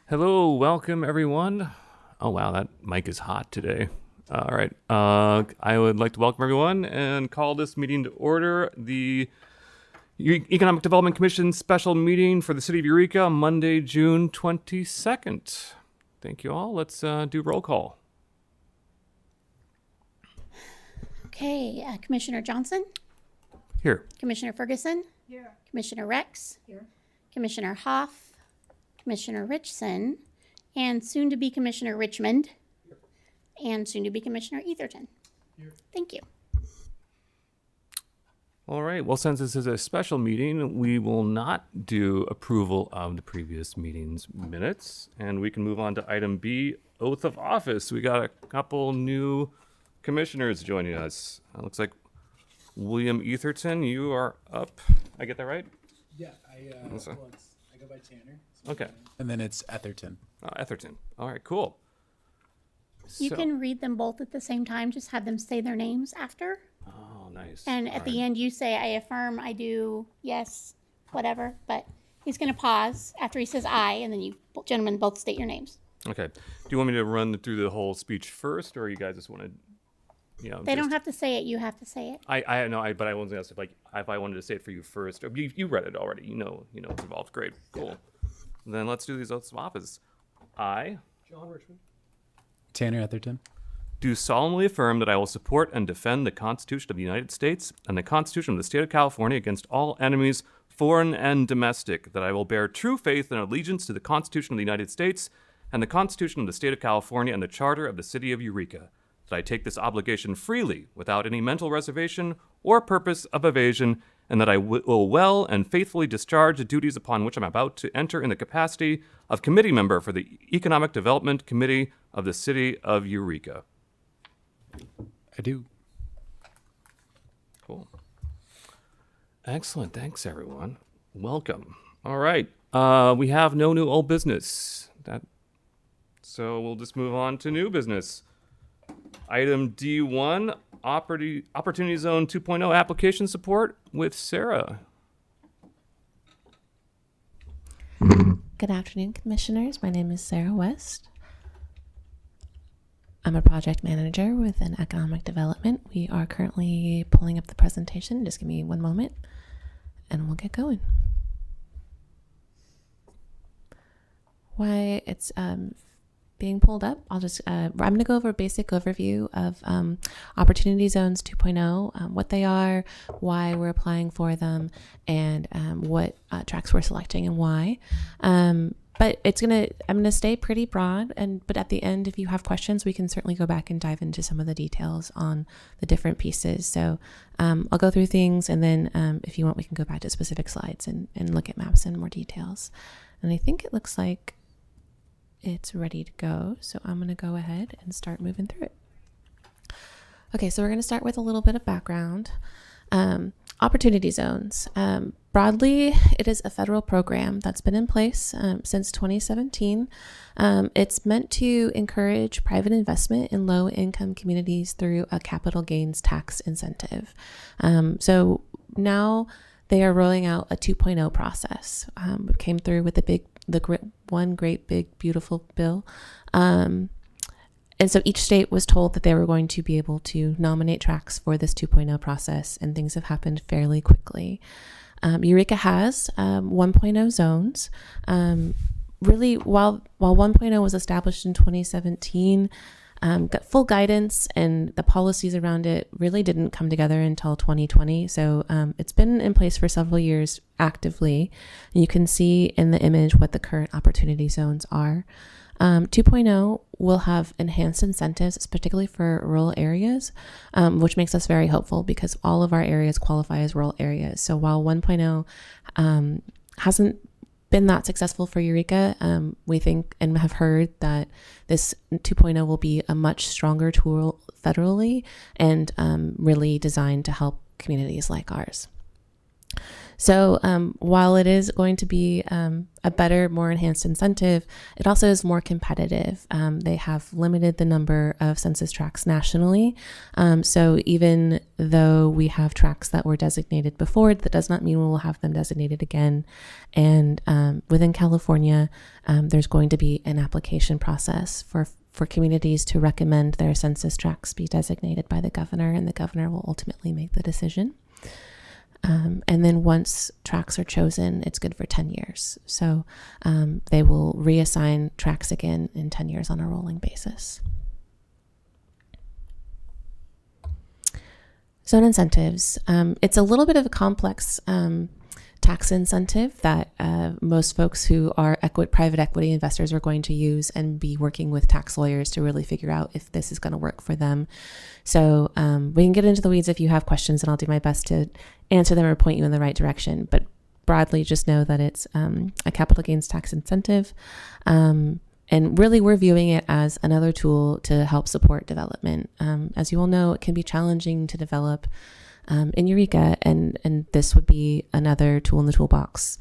Hello, welcome everyone. Oh wow, that mic is hot today. All right, I would like to welcome everyone and call this meeting to order. The Economic Development Commission special meeting for the City of Eureka, Monday, June 22nd. Thank you all. Let's do roll call. Okay, Commissioner Johnson, Here. Commissioner Ferguson, Here. Commissioner Rex, Here. Commissioner Hoff, Commissioner Richson, and soon to be Commissioner Richmond, and soon to be Commissioner Etherton. Thank you. All right. Well, since this is a special meeting, we will not do approval of the previous meeting's minutes, and we can move on to item B, oath of office. We got a couple new commissioners joining us. Looks like William Etherton, you are up. I get that right? Yeah, I go by Tanner. so Okay. And then it's Etherton. Etherton. All right, cool. You So- can read them both at the same time, just have them say their names after. Oh, nice. And at the end, you say, I affirm, I do, yes, whatever. But he's going to pause after he says I, and then you gentlemen both state your names. Okay. Do you want me to run through the whole speech first, or you guys just want to, They don't have to say it, you have to say it. I know, but I wasn't gonna say if I wanted to say it for you first. You read it already. You know it's involved. Great, cool. Then let's do these oaths of office. I John Richmond. Tanner Etherton. do solemnly affirm that I will support and defend the Constitution of the United States and the Constitution of the State of California against all enemies, foreign and domestic. That I will bear true faith and allegiance to the Constitution of the United States and the Constitution of the State of California and the Charter of the City of Eureka. That I take this obligation freely, without any mental reservation or purpose of evasion, and that I will well and faithfully discharge the duties upon which I'm about to enter in the capacity of committee member for the Economic Development Committee of the City of Eureka. I do. Cool. Excellent. Thanks, everyone. Welcome. All right. We have no new old business. So we'll just move on to new business. Item D1, Opportunity Zone 2.0 application support with Sarah. Good afternoon, commissioners. My name is Sarah West. I'm a project manager within economic development. We are currently pulling up the presentation. Just give me one moment and we'll get going. Why it's being pulled up, I'm going to go over a basic overview of Opportunity Zones 2.0, what they are, why we're applying for them, and what tracks we're selecting and why. But I'm gonna stay pretty broad, but at the end, if you have questions, we can certainly go back and dive into some of the details on the different pieces. So I'll go through things, and then if you want, we can go back to specific slides and look at maps in more details. And I think it looks like it's ready to go. So I'm gonna go ahead and start moving through it. Okay, so we're gonna start with a little bit of background. Opportunity zones. Broadly, it is a federal program that's been in place since 2017. It's meant to encourage private investment in low-income communities through a capital gains tax incentive. So now they are rolling out a 2.0 process. We came through with one great big beautiful bill. And so each state was told that they were going to be able to nominate tracks for this 2.0 process, and things have happened fairly quickly. Eureka has 1.0 zones. Really, while 1.0 was established in 2017, got full guidance and the policies around it really didn't come together until 2020. So it's been in place for several years actively. And you can see in the image what the current opportunity zones are. 2.0 will have enhanced incentives, particularly for rural areas, which makes us very hopeful because all of our areas qualify as rural areas. So while 1.0 hasn't been that successful for Eureka, we think and have heard that this 2.0 will be a much stronger tool federally and really designed to help communities like ours. So while it is going to be a better, more enhanced incentive, it also is more competitive. They have limited the number of census tracts nationally. So even though we have tracts that were designated before, that does not mean we will have them designated again. And within California, there's going to be an application process for communities to recommend their census tracts be designated by the governor, and the governor will ultimately make the decision. And then once tracts are chosen, it's good for 10 years. So they will reassign tracts again in 10 years on a rolling basis. Zone incentives. It's a little bit of a complex tax incentive that most folks who are private equity investors are going to use and be working with tax lawyers to really figure out if this is going to work for them. So we can get into the weeds if you have questions, and I'll do my best to answer them or point you in the right direction. But broadly, just know that it's a capital gains tax incentive. And really, we're viewing it as another tool to help support development. As you all know, it can be challenging to develop in Eureka, and this would be another tool in the toolbox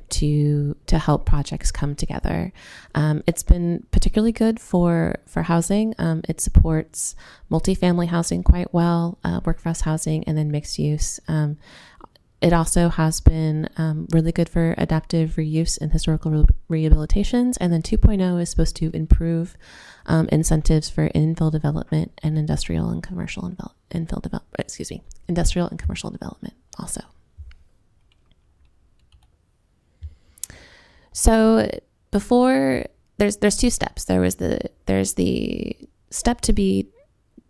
to help projects come together. It's been particularly good for housing. It supports multifamily housing quite well, workforce housing, and then mixed use. It also has been really good for adaptive reuse and historical rehabilitations. And then 2.0 is supposed to improve incentives for infill development and industrial and commercial industrial and commercial development also. So before there's two steps. There's the step to be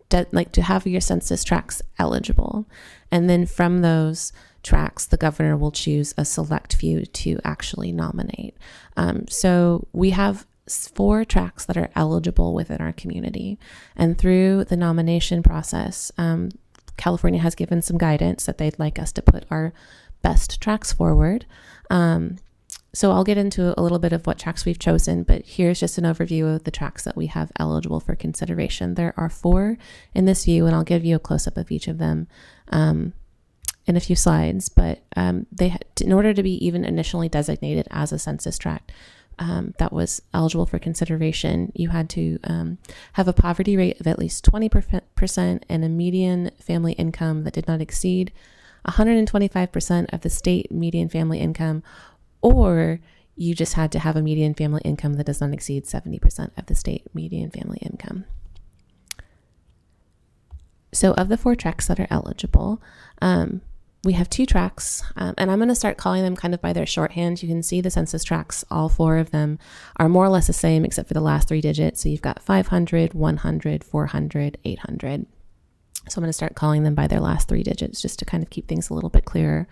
to have your census tracts eligible, and then from those tracts, the governor will choose a select few to actually nominate. So we have 4 tracts that are eligible within our community, and through the nomination process, California has given some guidance that they'd like us to put our best tracts forward. So I'll get into a little bit of what tracts we've chosen, but here's just an overview of the tracts that we have eligible for consideration. There are 4 in this view, and I'll give you a close-up of each of them in a few slides. But in order to be even initially designated as a census tract that was eligible for consideration, you had to have a poverty rate of at least 20% and a median family income that did not exceed 125% of the state median family income, or you just had to have a median family income that does not exceed 70% of the state median family income. So of the 4 tracts that are eligible, we have 2 tracts, and I'm going to start calling them kind of by their shorthand. You can see the census tracts, all 4 of them are more or less the same except for the last 3 digits. So you've got 500, 100, 400, 800. So I'm going to start calling them by their last 3 digits just to kind of keep things a little bit clearer.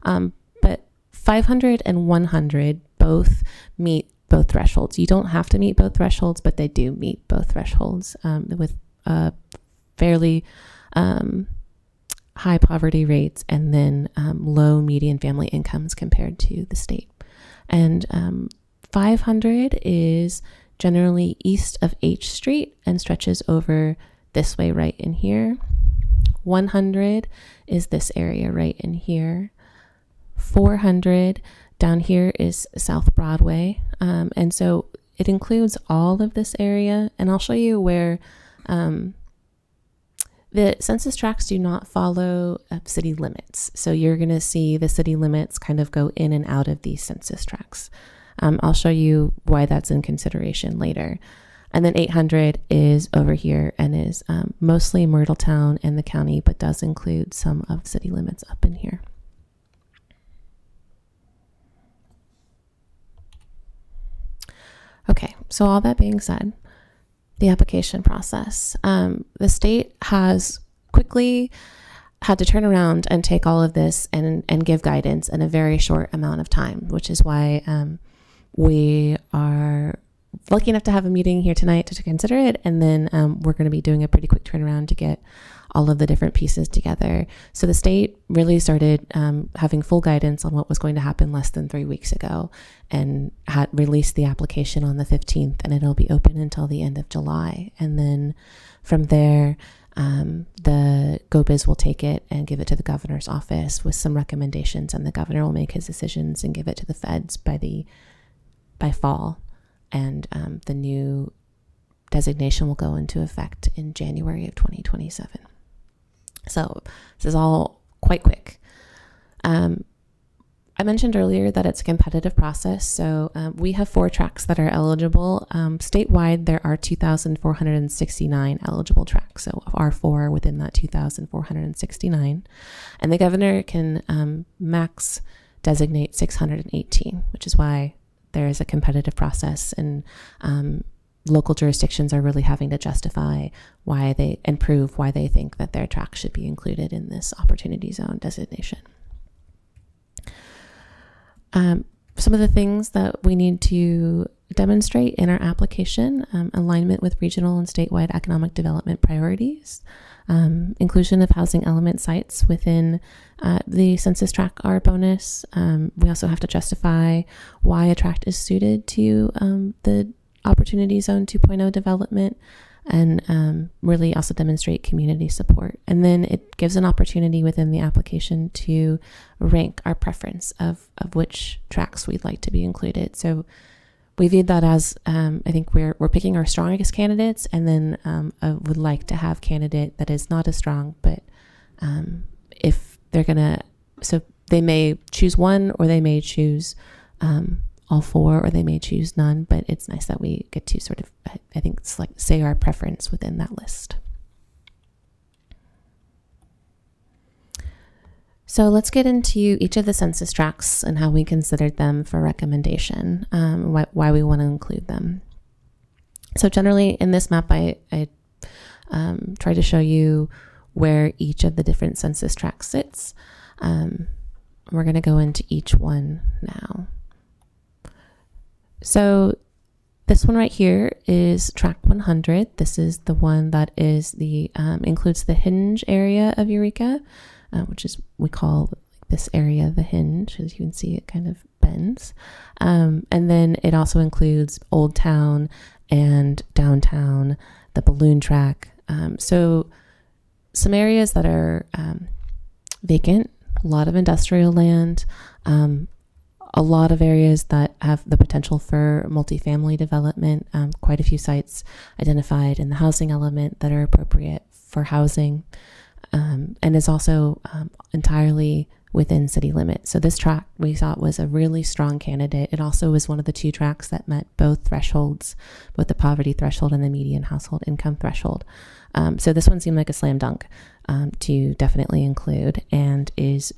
But 500 and 100 both meet both thresholds. You don't have to meet both thresholds, but they do meet both thresholds with fairly high poverty rates and then low median family incomes compared to the state. And 500 is generally east of H Street and stretches over this way right in here. 100 is this area right in here. 400 down here is South Broadway. And so it includes all of this area. And I'll show you where the census tracts do not follow city limits. So you're going to see the city limits kind of go in and out of these census tracts. I'll show you why that's in consideration later. And then 800 is over here and is mostly Myrtletown and the county, but does include some of city limits up in here. Okay, so all that being said, the application process. The state has quickly had to turn around and take all of this and give guidance in a very short amount of time, which is why we are lucky enough to have a meeting here tonight to consider it. And then we're going to be doing a pretty quick turnaround to get all of the different pieces together. So the state really started having full guidance on what was going to happen less than 3 weeks ago and had released the application on the 15th, and it'll be open until the end of July. And then from there, the GoBiz will take it and give it to the governor's office with some recommendations, and the governor will make his decisions and give it to the feds by fall. And the new designation will go into effect in January of 2027. So this is all quite quick. I mentioned earlier that it's a competitive process. So we have 4 tracts that are eligible. Statewide, there are 2,469 eligible tracts. So R4 within that 2,469. And the governor can max designate 618, which is why there is a competitive process, and local jurisdictions are really having to justify why they and prove why they think that their tract should be included in this opportunity zone designation. Some of the things that we need to demonstrate in our application: alignment with regional and statewide economic development priorities, inclusion of housing element sites within the census tract R bonus. We also have to justify why a tract is suited to the Opportunity Zone 2.0 development, and really also demonstrate community support. And then it gives an opportunity within the application to rank our preference of which tracts we'd like to be included. So we viewed that as, I think we're picking our strongest candidates, and then I would like to have candidate that is not as strong, but if they're gonna, so they may choose one, or they may choose all 4, or they may choose none, but it's nice that we get to sort of, I think, it's like say our preference within that list. So let's get into each of the census tracts and how we considered them for recommendation, why we want to include them. So generally in this map, I try to show you where each of the different census tracts sits. We're going to go into each one now. So this one right here is tract 100. This is the one that is the includes the hinge area of Eureka, which is, we call this area the hinge. As you can see, it kind of bends. And then it also includes Old Town and Downtown, the balloon track. So some areas that are vacant, a lot of industrial land, a lot of areas that have the potential for multifamily development, quite a few sites identified in the housing element that are appropriate for housing, and is also entirely within city limits. So this tract we thought was a really strong candidate. It also was one of the 2 tracts that met both thresholds, both the poverty threshold and the median household income threshold. So this one seemed like a slam dunk to definitely include, and is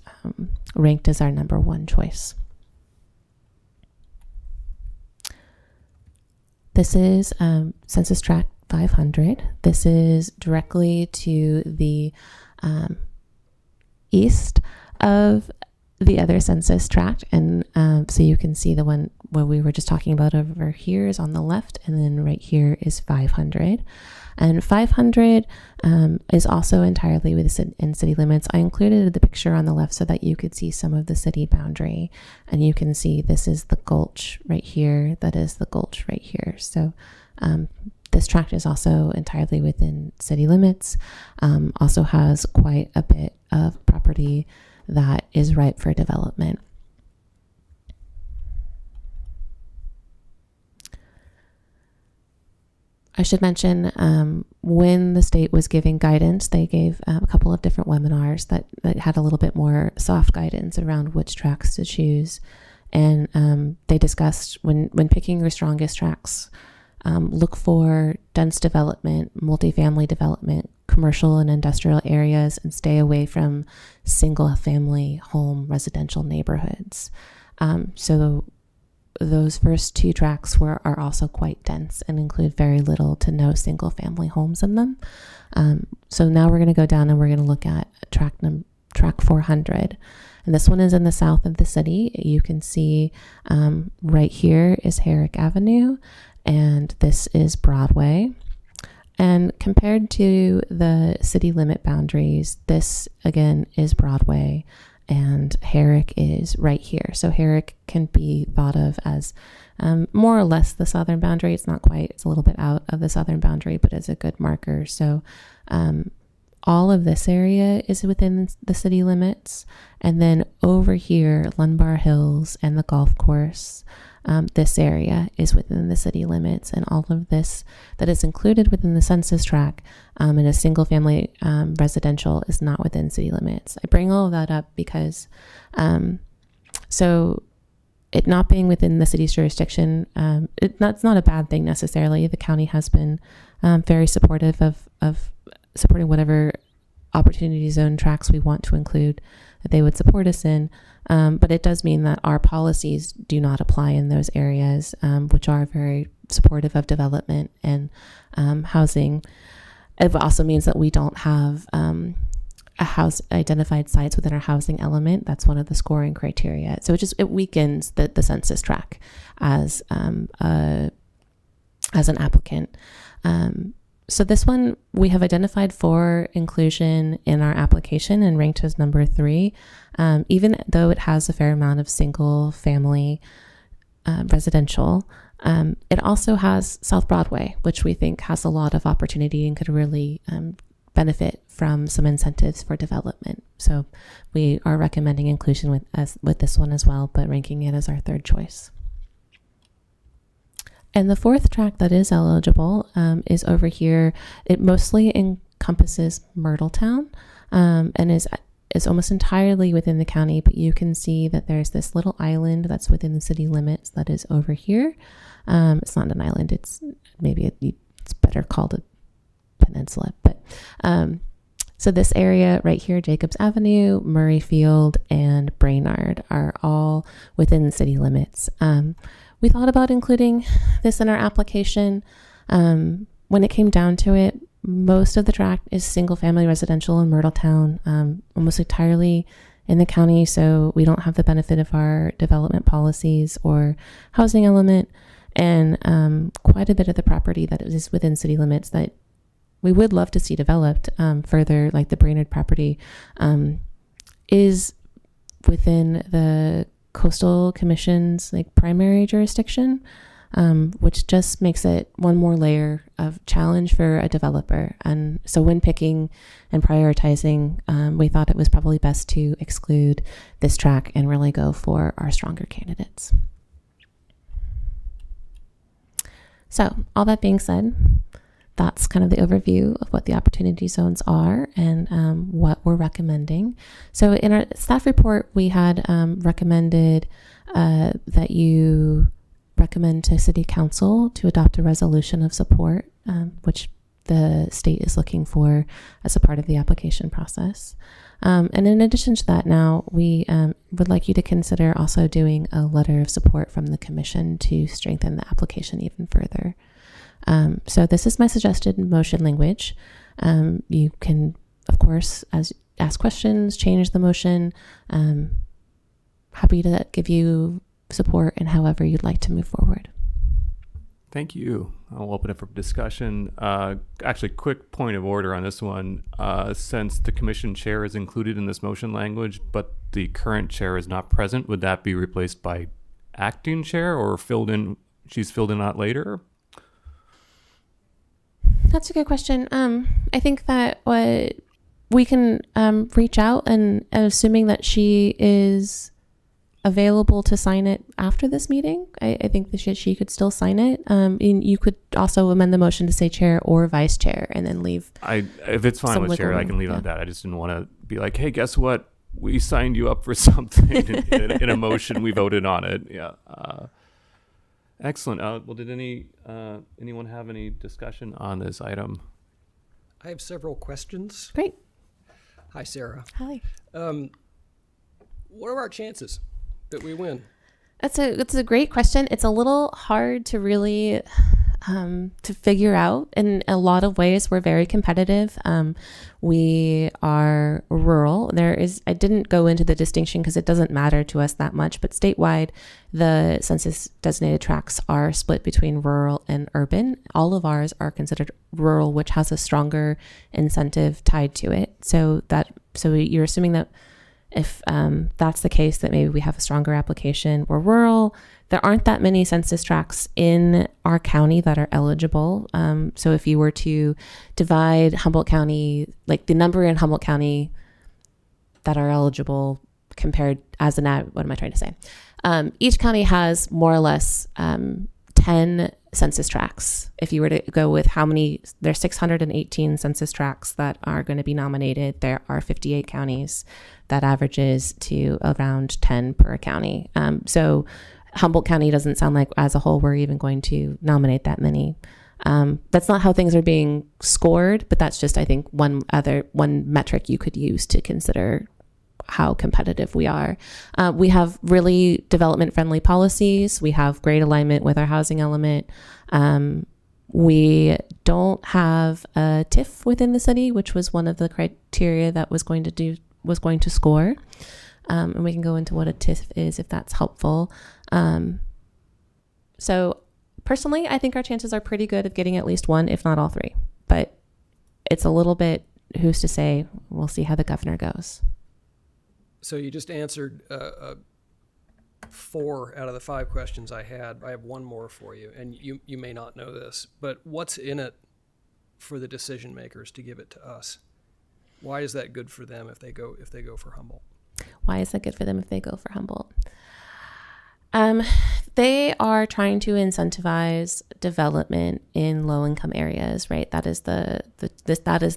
ranked as our number 1 choice. This is Census Tract 500. This is directly to the east of the other census tract. And so you can see the one where we were just talking about over here is on the left, and then right here is 500. And 500 is also entirely within city limits. I included the picture on the left so that you could see some of the city boundary. And you can see this is the gulch right here. That is the gulch right here. So this tract is also entirely within city limits. Also has quite a bit of property that is ripe for development. I should mention, when the state was giving guidance, they gave a couple of different webinars that had a little bit more soft guidance around which tracts to choose. And they discussed when picking your strongest tracts, look for dense development, multifamily development, commercial and industrial areas, and stay away from single family home residential neighborhoods. So those first 2 tracts are also quite dense and include very little to no single family homes in them. So now we're going to go down and we're going to look at tract 400. And this one is in the south of the city. You can see right here is Herrick Avenue, and this is Broadway. And compared to the city limit boundaries, this again is Broadway, and Herrick is right here. So Herrick can be thought of as more or less the southern boundary. It's not quite, it's a little bit out of the southern boundary, but it's a good marker. So all of this area is within the city limits. And then over here, Lunbar Hills and the golf course, this area is within the city limits. And all of this that is included within the census tract in a single family residential is not within city limits. I bring all of that up because so it not being within the city's jurisdiction, it's not a bad thing necessarily. The county has been very supportive of supporting whatever opportunity zone tracks we want to include that they would support us in. But it does mean that our policies do not apply in those areas, which are very supportive of development and housing. It also means that we don't have a house identified sites within our housing element. That's one of the scoring criteria. So it weakens the census tract as an applicant. So this one we have identified for inclusion in our application and ranked as number 3, even though it has a fair amount of single family residential. It also has South Broadway, which we think has a lot of opportunity and could really benefit from some incentives for development. So we are recommending inclusion with this one as well, but ranking it as our 3rd choice. And the 4th tract that is eligible is over here. It mostly encompasses Myrtletown and is almost entirely within the county, but you can see that there's this little island that's within the city limits that is over here. It's not an island. It's better called a peninsula. But so this area right here, Jacobs Avenue, Murrayfield, and Brainerd are all within the city limits. We thought about including this in our application. When it came down to it, most of the tract is single family residential in Myrtletown, almost entirely in the county. So we don't have the benefit of our development policies or housing element, and quite a bit of the property that is within city limits that we would love to see developed further, like the Brainerd property, is within the Coastal Commission's primary jurisdiction, which just makes it one more layer of challenge for a developer. And so when picking and prioritizing, we thought it was probably best to exclude this track and really go for our stronger candidates. So all that being said, that's kind of the overview of what the opportunity zones are and what we're recommending. So in our staff report, we had recommended that you recommend to City Council to adopt a resolution of support, which the state is looking for as a part of the application process. And in addition to that, now we would like you to consider also doing a letter of support from the Commission to strengthen the application even further. So this is my suggested motion language. You can, of course, ask questions, change the motion. Happy to give you support in however you'd like to move forward. Thank you. I'll open it for discussion. Actually, quick point of order on this one. Since the commission chair is included in this motion language, but the current chair is not present, would that be replaced by acting chair or she's filled in out later? That's a good question. I think that we can reach out and assuming that she is available to sign it after this meeting, I think that she could still sign it. And you could also amend the motion to say chair or vice chair and then leave. If it's fine some with chair, wiggle I can leave room, it at that. I just didn't want to be like, hey, guess what? We signed you up for something in a motion. We voted on it. Yeah. Excellent. Well, did anyone have any discussion on this item? I have several questions. Great. Hi, Sarah. Hi. What are our chances that we win? That's a great question. It's a little hard to really to figure out. In a lot of ways, we're very competitive. We are rural. I didn't go into the distinction because it doesn't matter to us that much, but statewide, the census designated tracts are split between rural and urban. All of ours are considered rural, which has a stronger incentive tied to it. So you're assuming that if that's the case, that maybe we have a stronger application. We're rural. There aren't that many census tracts in our county that are eligible. So if you were to divide Humboldt County, like the number in Humboldt County that are eligible compared as what am I trying to say? Each county has more or less 10 census tracts. If you were to go with how many, there's 618 census tracts that are going to be nominated. There are 58 counties. That averages to around 10 per county. So Humboldt County doesn't sound like as a whole we're even going to nominate that many. That's not how things are being scored, but that's just, I think, one metric you could use to consider how competitive we are. We have really development-friendly policies. We have great alignment with our housing element. We don't have a TIF within the city, which was one of the criteria that was going to score. And we can go into what a TIF is if that's helpful. So personally, I think our chances are pretty good of getting at least one, if not all three. But it's a little bit, who's to say? We'll see how the governor goes. So you just answered 4 out of the 5 questions I had. I have one more for you, and you may not know this, but what's in it for the decision makers to give it to us? Why is that good for them if they go for Humboldt? Why is that good for them if they go for Humboldt? They are trying to incentivize development in low-income areas, right? That is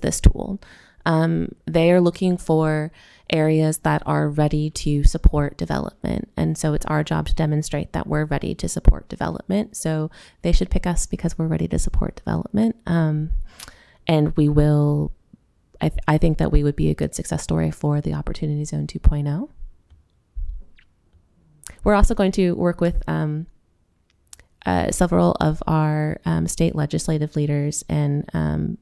this tool. They are looking for areas that are ready to support development. And so it's our job to demonstrate that we're ready to support development. So they should pick us because we're ready to support development. And we will, I think that we would be a good success story for the Opportunity Zone 2.0. We're also going to work with several of our state legislative leaders and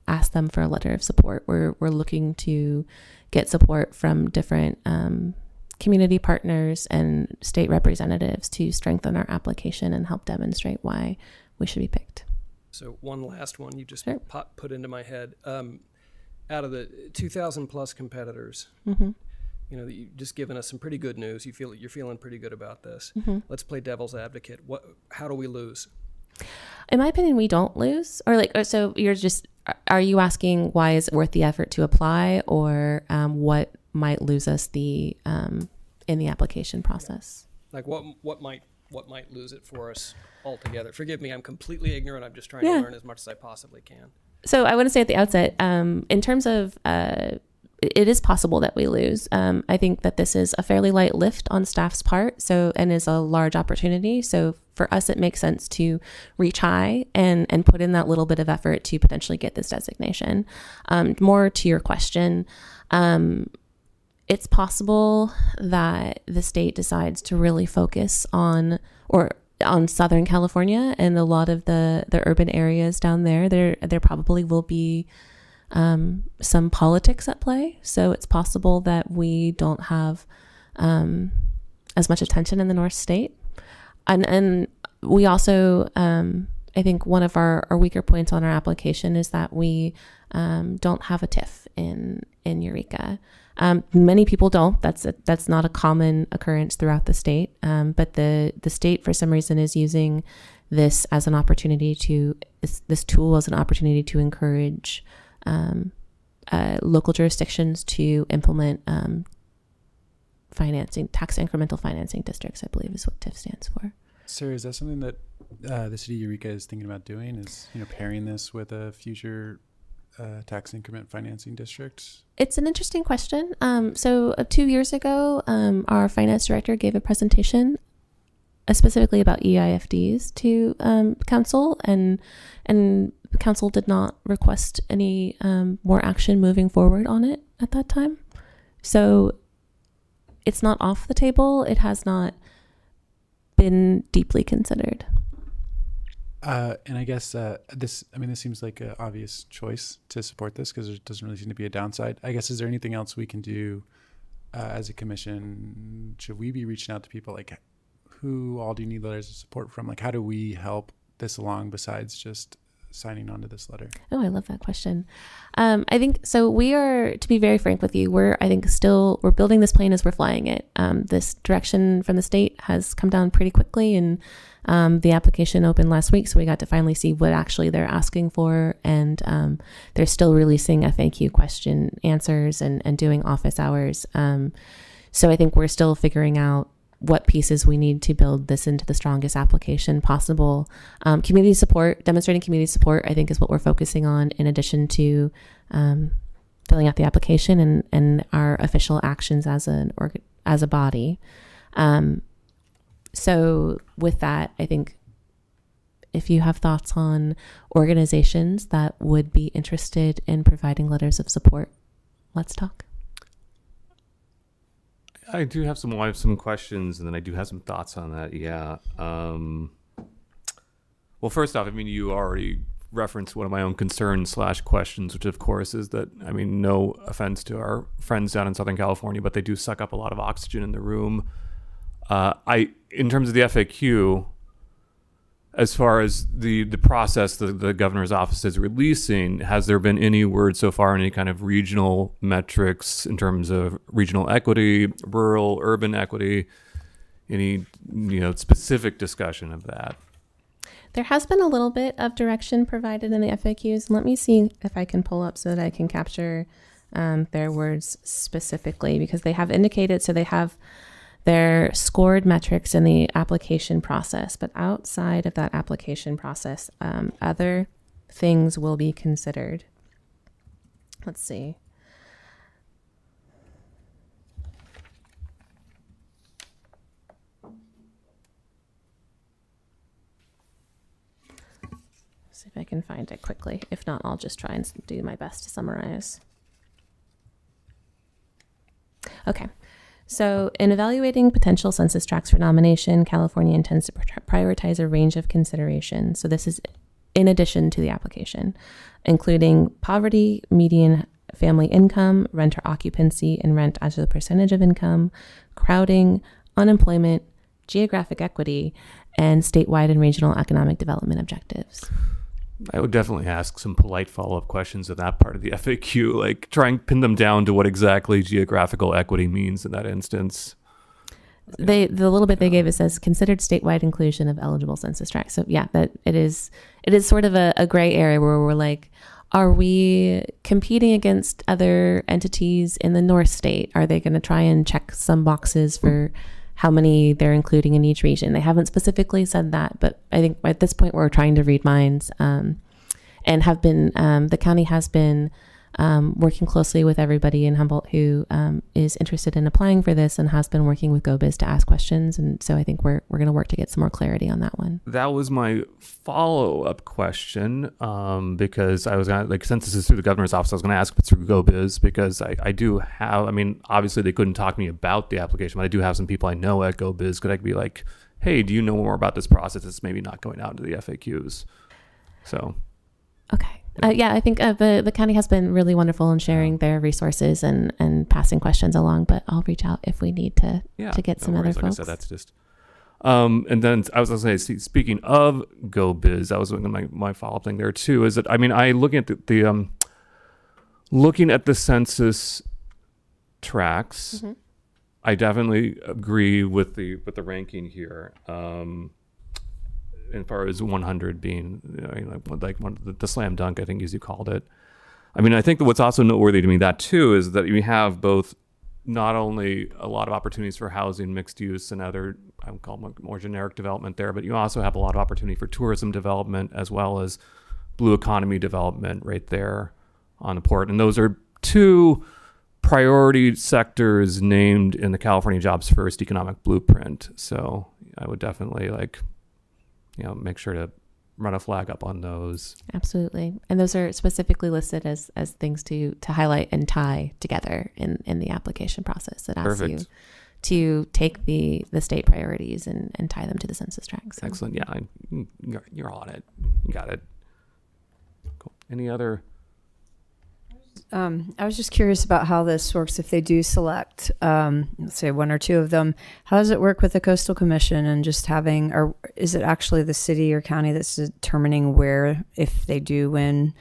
ask them for a letter of support. We're looking to get support from different community partners and state representatives to strengthen our application and help demonstrate why we should be picked. So one last one you just Sure. put into my head. Out of the 2,000 plus competitors, Mm-hmm. You've just given us some pretty good news. You're feeling pretty good about this. Mm-hmm. Let's play devil's advocate. How do we lose? In my opinion, we don't lose. So are you asking why is it worth the effort to apply, or what might lose us in the application process? Like what might lose it for us altogether? Forgive me, I'm completely ignorant. I'm just trying Yeah. to learn as much as I possibly can. So I want to say at the outset, in terms of it is possible that we lose. I think that this is a fairly light lift on staff's part, and is a large opportunity. So for us, it makes sense to reach high and put in that little bit of effort to potentially get this designation. More to your question, it's possible that the state decides to really focus on Southern California and a lot of the urban areas down there. There probably will be some politics at play. So it's possible that we don't have as much attention in the North State. And we also, I think one of our weaker points on our application is that we don't have a TIF in Eureka. Many people don't. That's not a common occurrence throughout the state. But the state, for some reason, is using this as an opportunity this tool as an opportunity to encourage local jurisdictions to implement tax incremental financing districts, I believe is what TIF stands for. Sir, is that something that the city of Eureka is thinking about doing? Is pairing this with a future tax increment financing district? It's an interesting question. So 2 years ago, our finance director gave a presentation specifically about EIFDs to council, and the council did not request any more action moving forward on it at that time. So it's not off the table. It has not been deeply considered. And I guess this seems like an obvious choice to support this because there doesn't really seem to be a downside. I guess, is there anything else we can do as a commission? Should we be reaching out to people? Like, who all do you need letters of support from? Like, how do we help this along besides just signing on to this letter? Oh, I love that question. I think so. We are, to be very frank with you, we're building this plane as we're flying it. This direction from the state has come down pretty quickly, and the application opened last week, so we got to finally see what actually they're asking for, and they're still releasing FAQ question answers and doing office hours. So I think we're still figuring out what pieces we need to build this into the strongest application possible. Community support, demonstrating community support, I think is what we're focusing on, in addition to filling out the application and our official actions as a body. So with that, I think if you have thoughts on organizations that would be interested in providing letters of support, let's talk. I do have some questions, and then I do have some thoughts on that. Yeah. Well, first off, I mean, you already referenced one of my own concerns / questions, which of course is that, I mean, no offense to our friends down in Southern California, but they do suck up a lot of oxygen in the room. In terms of the FAQ, as far as the process the governor's office is releasing, has there been any word so far on any kind of regional metrics in terms of regional equity, rural, urban equity, any specific discussion of that? There has been a little bit of direction provided in the FAQs. Let me see if I can pull up so that I can capture their words specifically, because they have indicated, so they have their scored metrics in the application process, but outside of that application process, other things will be considered. Let's see. See if I can find it quickly. If not, I'll just try and do my best to summarize. Okay. So in evaluating potential census tracts for nomination, California intends to prioritize a range of considerations. So this is in addition to the application, including poverty, median family income, renter occupancy, and rent as a percentage of income, crowding, unemployment, geographic equity, and statewide and regional economic development objectives. I would definitely ask some polite follow-up questions of that part of the FAQ, like try and pin them down to what exactly geographical equity means in that instance. The little bit they gave us says considered statewide inclusion of eligible census tracts. So yeah, that it is sort of a gray area where we're like, are we competing against other entities in the North State? Are they going to try and check some boxes for how many they're including in each region? They haven't specifically said that, but I think at this point we're trying to read minds, and have been, the county has been working closely with everybody in Humboldt who is interested in applying for this, and has been working with GoBiz to ask questions. And so I think we're going to work to get some more clarity on that one. That was my follow-up question, because I was gonna, like, since this is through the governor's office, I was going to ask if it's through GoBiz, because I do have, I mean, obviously they couldn't talk to me about the application, but I do have some people I know at GoBiz. Could I be like, hey, do you know more about this process that's maybe not going out into the FAQs? So. Okay. Yeah, I think the county has been really wonderful in sharing their resources and passing questions along, but I'll reach out if we need to get some other folks. Like I said, that's just... and then I was going to say, speaking of GoBiz, that was my follow-up thing there too, is that, I mean, looking at the census tracts, Mm-hmm. I definitely agree with the ranking here. As far as 100 being, like one of the slam dunk, I think, as you called it. I mean, I think that what's also noteworthy to me that too is that we have both not only a lot of opportunities for housing, mixed use, and other, I would call them more generic development there, but you also have a lot of opportunity for tourism development as well as blue economy development right there on the port. And those are two priority sectors named in the California Jobs First economic blueprint. So I would definitely make sure to run a flag up on those. Absolutely. And those are specifically listed as things to highlight and tie together in the application process that asks Perfect. you to take the state priorities and tie them to the census tracts. So. Excellent. Yeah, you're on it. You got it. Cool. Any other? I was just curious about how this works if they do select, let's say, one or two of them. How does it work with the Coastal Commission and just having, or is it actually the city or county that's determining where, if they do win,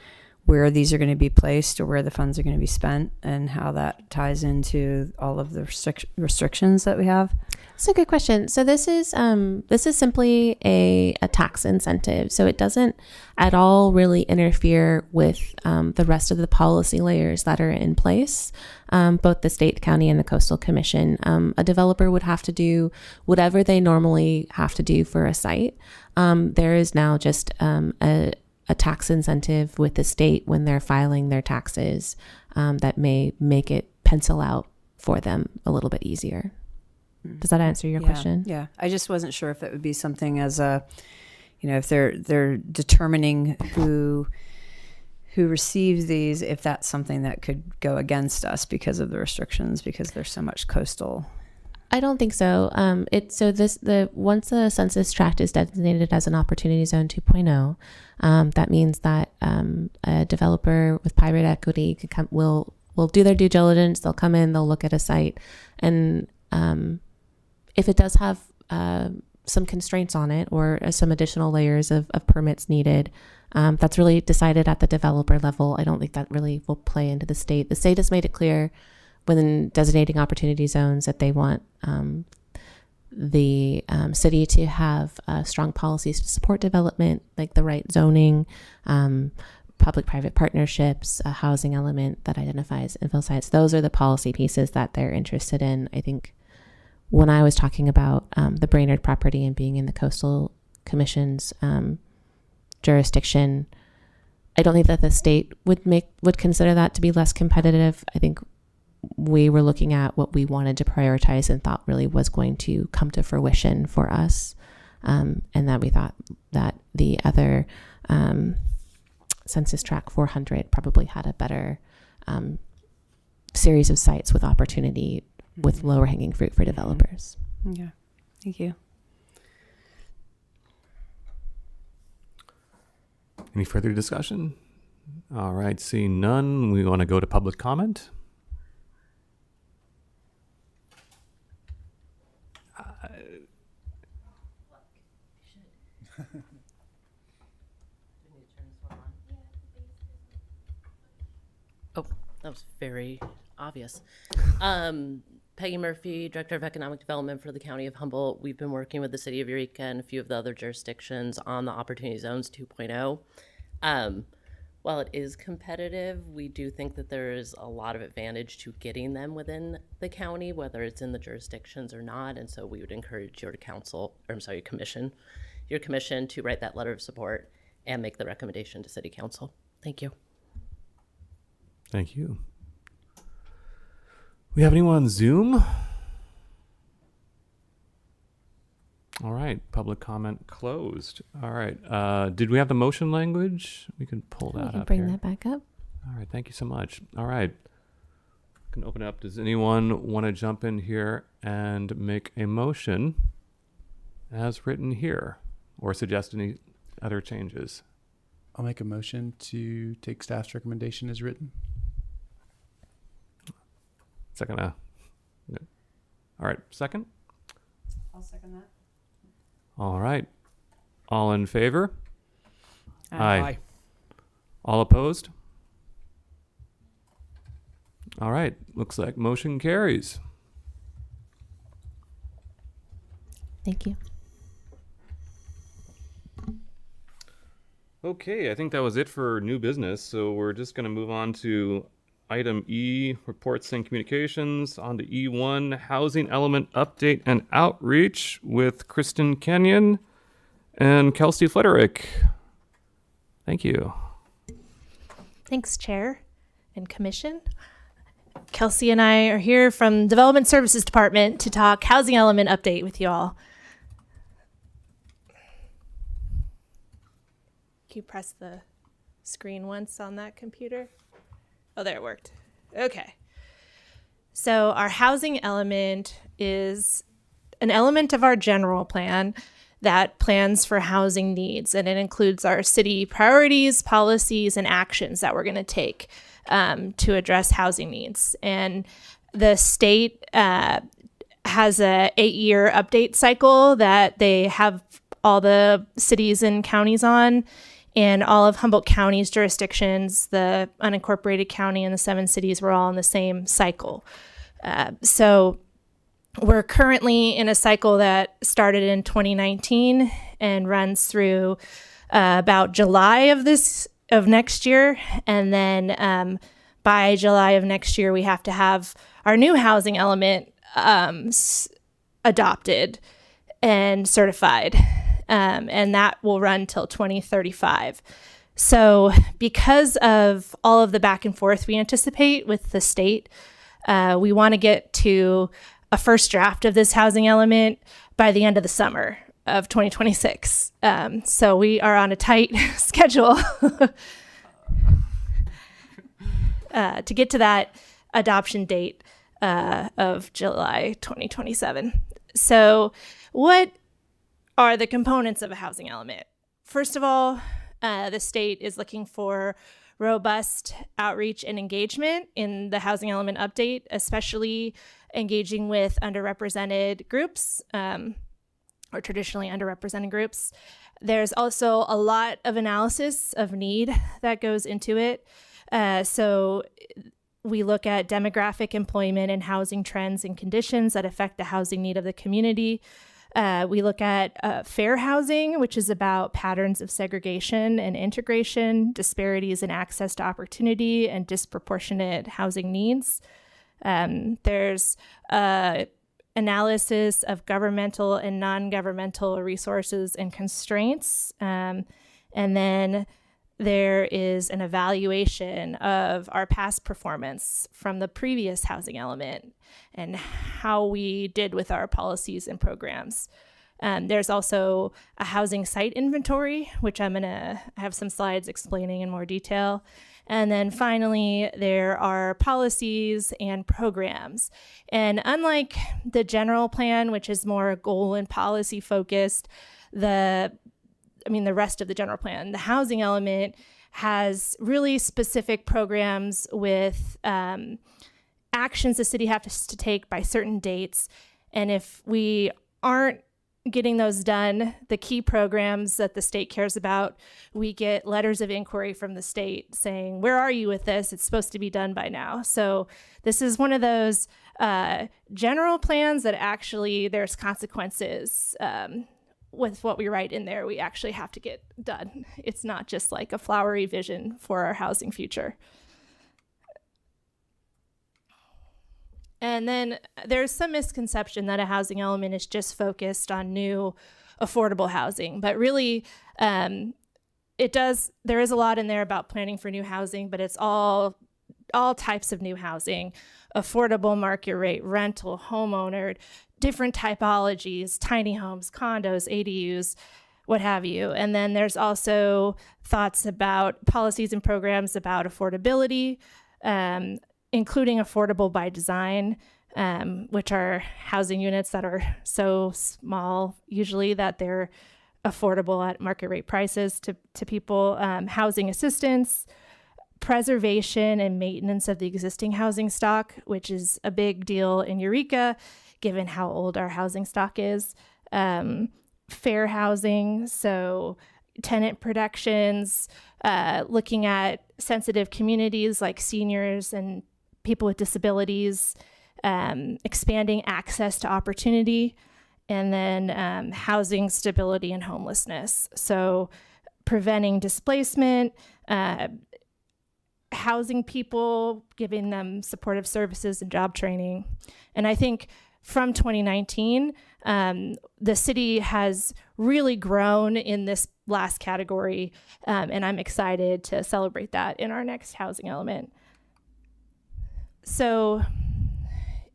where these are going to be placed or where the funds are going to be spent, and how that ties into all of the restrictions that we have? That's a good question. So this is simply a tax incentive. So it doesn't at all really interfere with the rest of the policy layers that are in place, both the state, county, and the Coastal Commission. A developer would have to do whatever they normally have to do for a site. There is now just a tax incentive with the state when they're filing their taxes that may make it pencil out for them a little bit easier. Does that answer your question? Yeah. I just wasn't sure if it would be something as a, if they're determining who receives these, if that's something that could go against us because of the restrictions, because there's so much coastal. I don't think so. Once the census tract is designated as an Opportunity Zone 2.0, that means that a developer with private equity will do their due diligence. They'll come in, they'll look at a site, and if it does have some constraints on it or some additional layers of permits needed, that's really decided at the developer level. I don't think that really will play into the state. The state has made it clear within designating opportunity zones that they want the city to have strong policies to support development, like the right zoning, public-private partnerships, a housing element that identifies infill sites. Those are the policy pieces that they're interested in. I think when I was talking about the Brainerd property and being in the Coastal Commission's jurisdiction, I don't think that the state would consider that to be less competitive. I think we were looking at what we wanted to prioritize and thought really was going to come to fruition for us, and that we thought that the other Census Tract 400 probably had a better series of sites with opportunity with lower hanging fruit for developers. Yeah. Thank you. Any further discussion? All right, seeing none, we want to go to public comment. Oh, that was very obvious. Peggy Murphy, Director of Economic Development for the County of Humboldt. We've been working with the City of Eureka and a few of the other jurisdictions on the Opportunity Zones 2.0. While it is competitive, we do think that there is a lot of advantage to getting them within the county, whether it's in the jurisdictions or not. And so we would encourage your commission to write that letter of support and make the recommendation to City Council. Thank you. Thank you. We have anyone on Zoom? All right, public comment closed. All right, did we have the motion language? We can pull that We can up bring here. that back up. All right, thank you so much. All right, I can open it up. Does anyone want to jump in here and make a motion as written here, or suggest any other changes? I'll make a motion to take staff's recommendation as written. Second. All right, second. I'll second that. All right. All in favor? Aye. All opposed? All right. Looks like motion carries. Thank you. Okay, I think that was it for new business. So we're just going to move on to item E, reports and communications. On to E1, housing element update and outreach with Kristen Kenyon and Kelsey Flederick. Thank you. Thanks, Chair and Commission. Kelsey and I are here from Development Services Department to talk housing element update with you all. Can you press the screen once on that computer? Oh, there, it worked. Okay. So our housing element is an element of our general plan that plans for housing needs, and it includes our city priorities, policies, and actions that we're going to take to address housing needs. And the state has a 8-year update cycle that they have all the cities and counties on, and all of Humboldt County's jurisdictions, the unincorporated county and the 7 cities, were all in the same cycle. So we're currently in a cycle that started in 2019 and runs through about July of next year, and then by July of next year we have to have our new housing element adopted and certified, and that will run till 2035. So because of all of the back and forth we anticipate with the state, we want to get to a first draft of this housing element by the end of the summer of 2026. So we are on a tight schedule to get to that adoption date of July 2027. So what are the components of a housing element? First of all, the state is looking for robust outreach and engagement in the housing element update, especially engaging with underrepresented groups or traditionally underrepresented groups. There's also a lot of analysis of need that goes into it. So we look at demographic, employment, and housing trends and conditions that affect the housing need of the community. We look at fair housing, which is about patterns of segregation and integration, disparities in access to opportunity, and disproportionate housing needs. There's analysis of governmental and non-governmental resources and constraints. And then there is an evaluation of our past performance from the previous housing element and how we did with our policies and programs. There's also a housing site inventory, which I'm going to have some slides explaining in more detail. And then finally, there are policies and programs. And unlike the general plan, which is more goal and policy focused, the rest of the general plan, the housing element has really specific programs with actions the city has to take by certain dates. And if we aren't getting those done, the key programs that the state cares about, we get letters of inquiry from the state saying, where are you with this? It's supposed to be done by now. So this is one of those general plans that actually there's consequences with what we write in there. We actually have to get done. It's not just like a flowery vision for our housing future. And then there's some misconception that a housing element is just focused on new affordable housing, but really there is a lot in there about planning for new housing, but it's all types of new housing, affordable, market rate, rental, homeowner, different typologies, tiny homes, condos, ADUs, what have you. And then there's also thoughts about policies and programs about affordability, including affordable by design, which are housing units that are so small usually that they're affordable at market rate prices to people, housing assistance, preservation and maintenance of the existing housing stock, which is a big deal in Eureka, given how old our housing stock is, fair housing, so tenant protections, looking at sensitive communities like seniors and people with disabilities, expanding access to opportunity, and then housing stability and homelessness. So preventing displacement, housing people, giving them supportive services and job training. And I think from 2019, the city has really grown in this last category, and I'm excited to celebrate that in our next housing element. So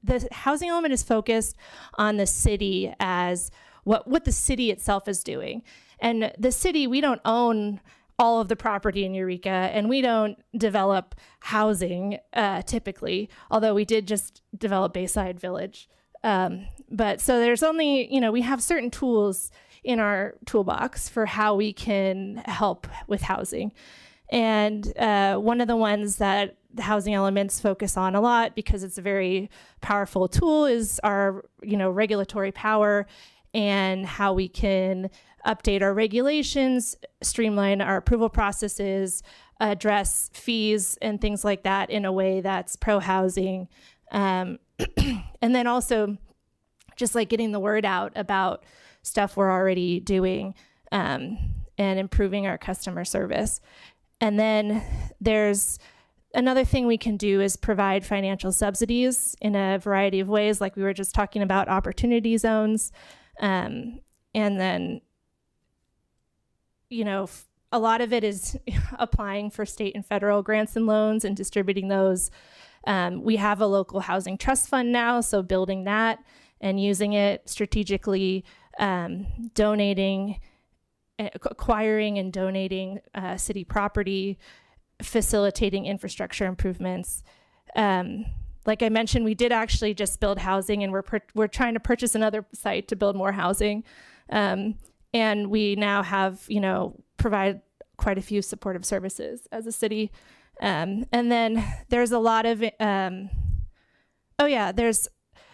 the housing element is focused on the city as what the city itself is doing. And the city, we don't own all of the property in Eureka, and we don't develop housing typically, although we did just develop Bayside Village. But so there's only, we have certain tools in our toolbox for how we can help with housing. And one of the ones that the housing elements focus on a lot, because it's a very powerful tool, is our regulatory power and how we can update our regulations, streamline our approval processes, address fees and things like that in a way that's pro-housing. And then also just like getting the word out about stuff we're already doing, and improving our customer service. And then there's another thing we can do is provide financial subsidies in a variety of ways, like we were just talking about opportunity zones. And then, a lot of it is applying for state and federal grants and loans and distributing those. We have a local housing trust fund now, so building that and using it strategically, donating, acquiring and donating city property, facilitating infrastructure improvements. Like I mentioned, we did actually just build housing, and we're trying to purchase another site to build more housing. And we now have, provide quite a few supportive services as a city. And then there's a lot of, there's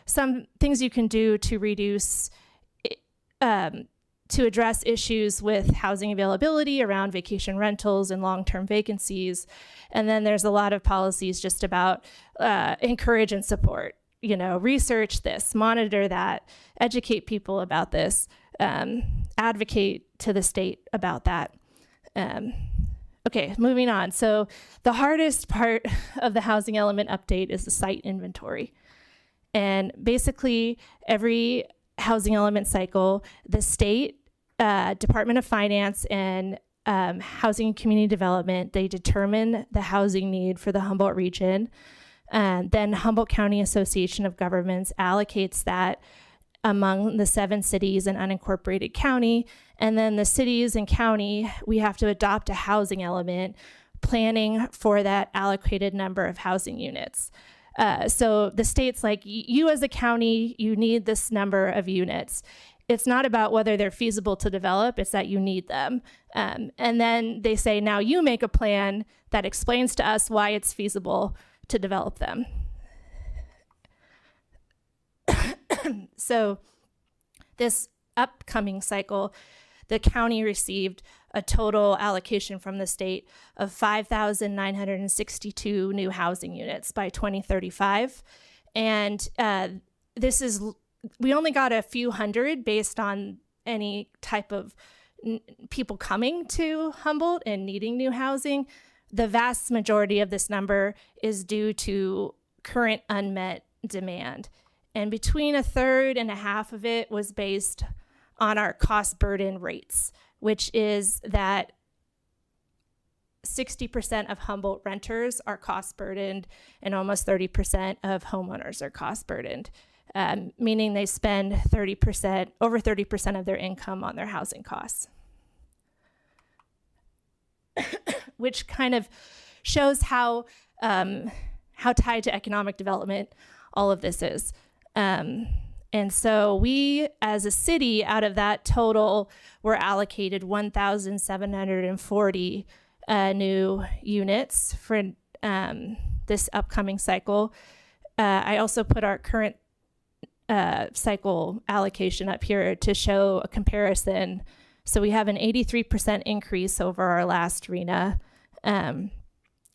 some things you can do to reduce, to address issues with housing availability around vacation rentals and long-term vacancies. And then there's a lot of policies just about encourage and support, research this, monitor that, educate people about this, advocate to the state about that. Okay, moving on. So the hardest part of the housing element update is the site inventory. And basically every housing element cycle, the state, Department of Finance and Housing and Community Development, they determine the housing need for the Humboldt region. Then Humboldt County Association of Governments allocates that among the 7 cities and unincorporated county. And then the cities and county, we have to adopt a housing element planning for that allocated number of housing units. So the state's like, you as a county, you need this number of units. It's not about whether they're feasible to develop, it's that you need them. And then they say, now you make a plan that explains to us why it's feasible to develop them. So this upcoming cycle, the county received a total allocation from the state of 5,962 new housing units by 2035. And we only got a few hundred based on any type of people coming to Humboldt and needing new housing. The vast majority of this number is due to current unmet demand. And between a third and a half of it was based on our cost burden rates, which is that 60% of Humboldt renters are cost burdened and almost 30% of homeowners are cost burdened, meaning they spend over 30% of their income on their housing costs, which kind of shows how tied to economic development all of this is. And so we, as a city, out of that total, were allocated 1,740 new units for this upcoming cycle. I also put our current cycle allocation up here to show a comparison. So we have an 83% increase over our last RHNA. And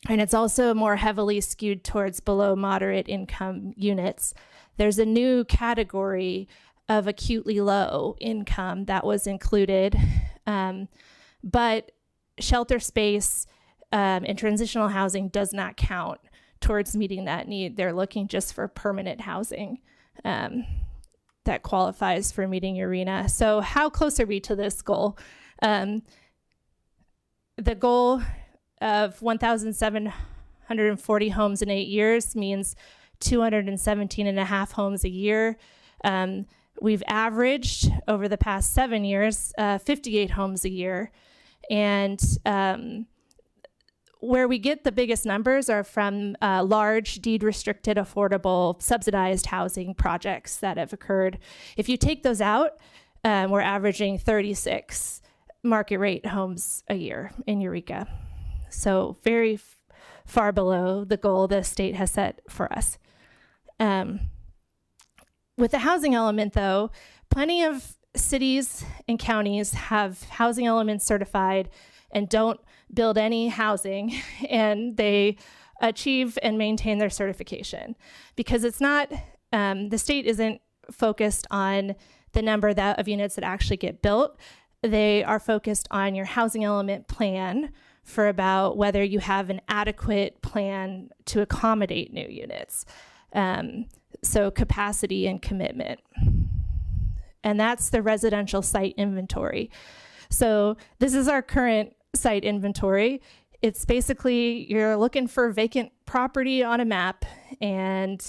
it's also more heavily skewed towards below moderate income units. There's a new category of acutely low income that was included, but shelter space and transitional housing does not count towards meeting that need. They're looking just for permanent housing that qualifies for meeting your RHNA. So how close are we to this goal? The goal of 1,740 homes in 8 years means 217 and a half homes a year. We've averaged over the past 7 years, 58 homes a year. And where we get the biggest numbers are from large deed-restricted, affordable, subsidized housing projects that have occurred. If you take those out, we're averaging 36 market rate homes a year in Eureka. So very far below the goal the state has set for us. With the housing element, though, plenty of cities and counties have housing elements certified and don't build any housing, and they achieve and maintain their certification because it's not, the state isn't focused on the number of units that actually get built. They are focused on your housing element plan for about whether you have an adequate plan to accommodate new units. So capacity and commitment. And that's the residential site inventory. So this is our current site inventory. It's basically you're looking for vacant property on a map and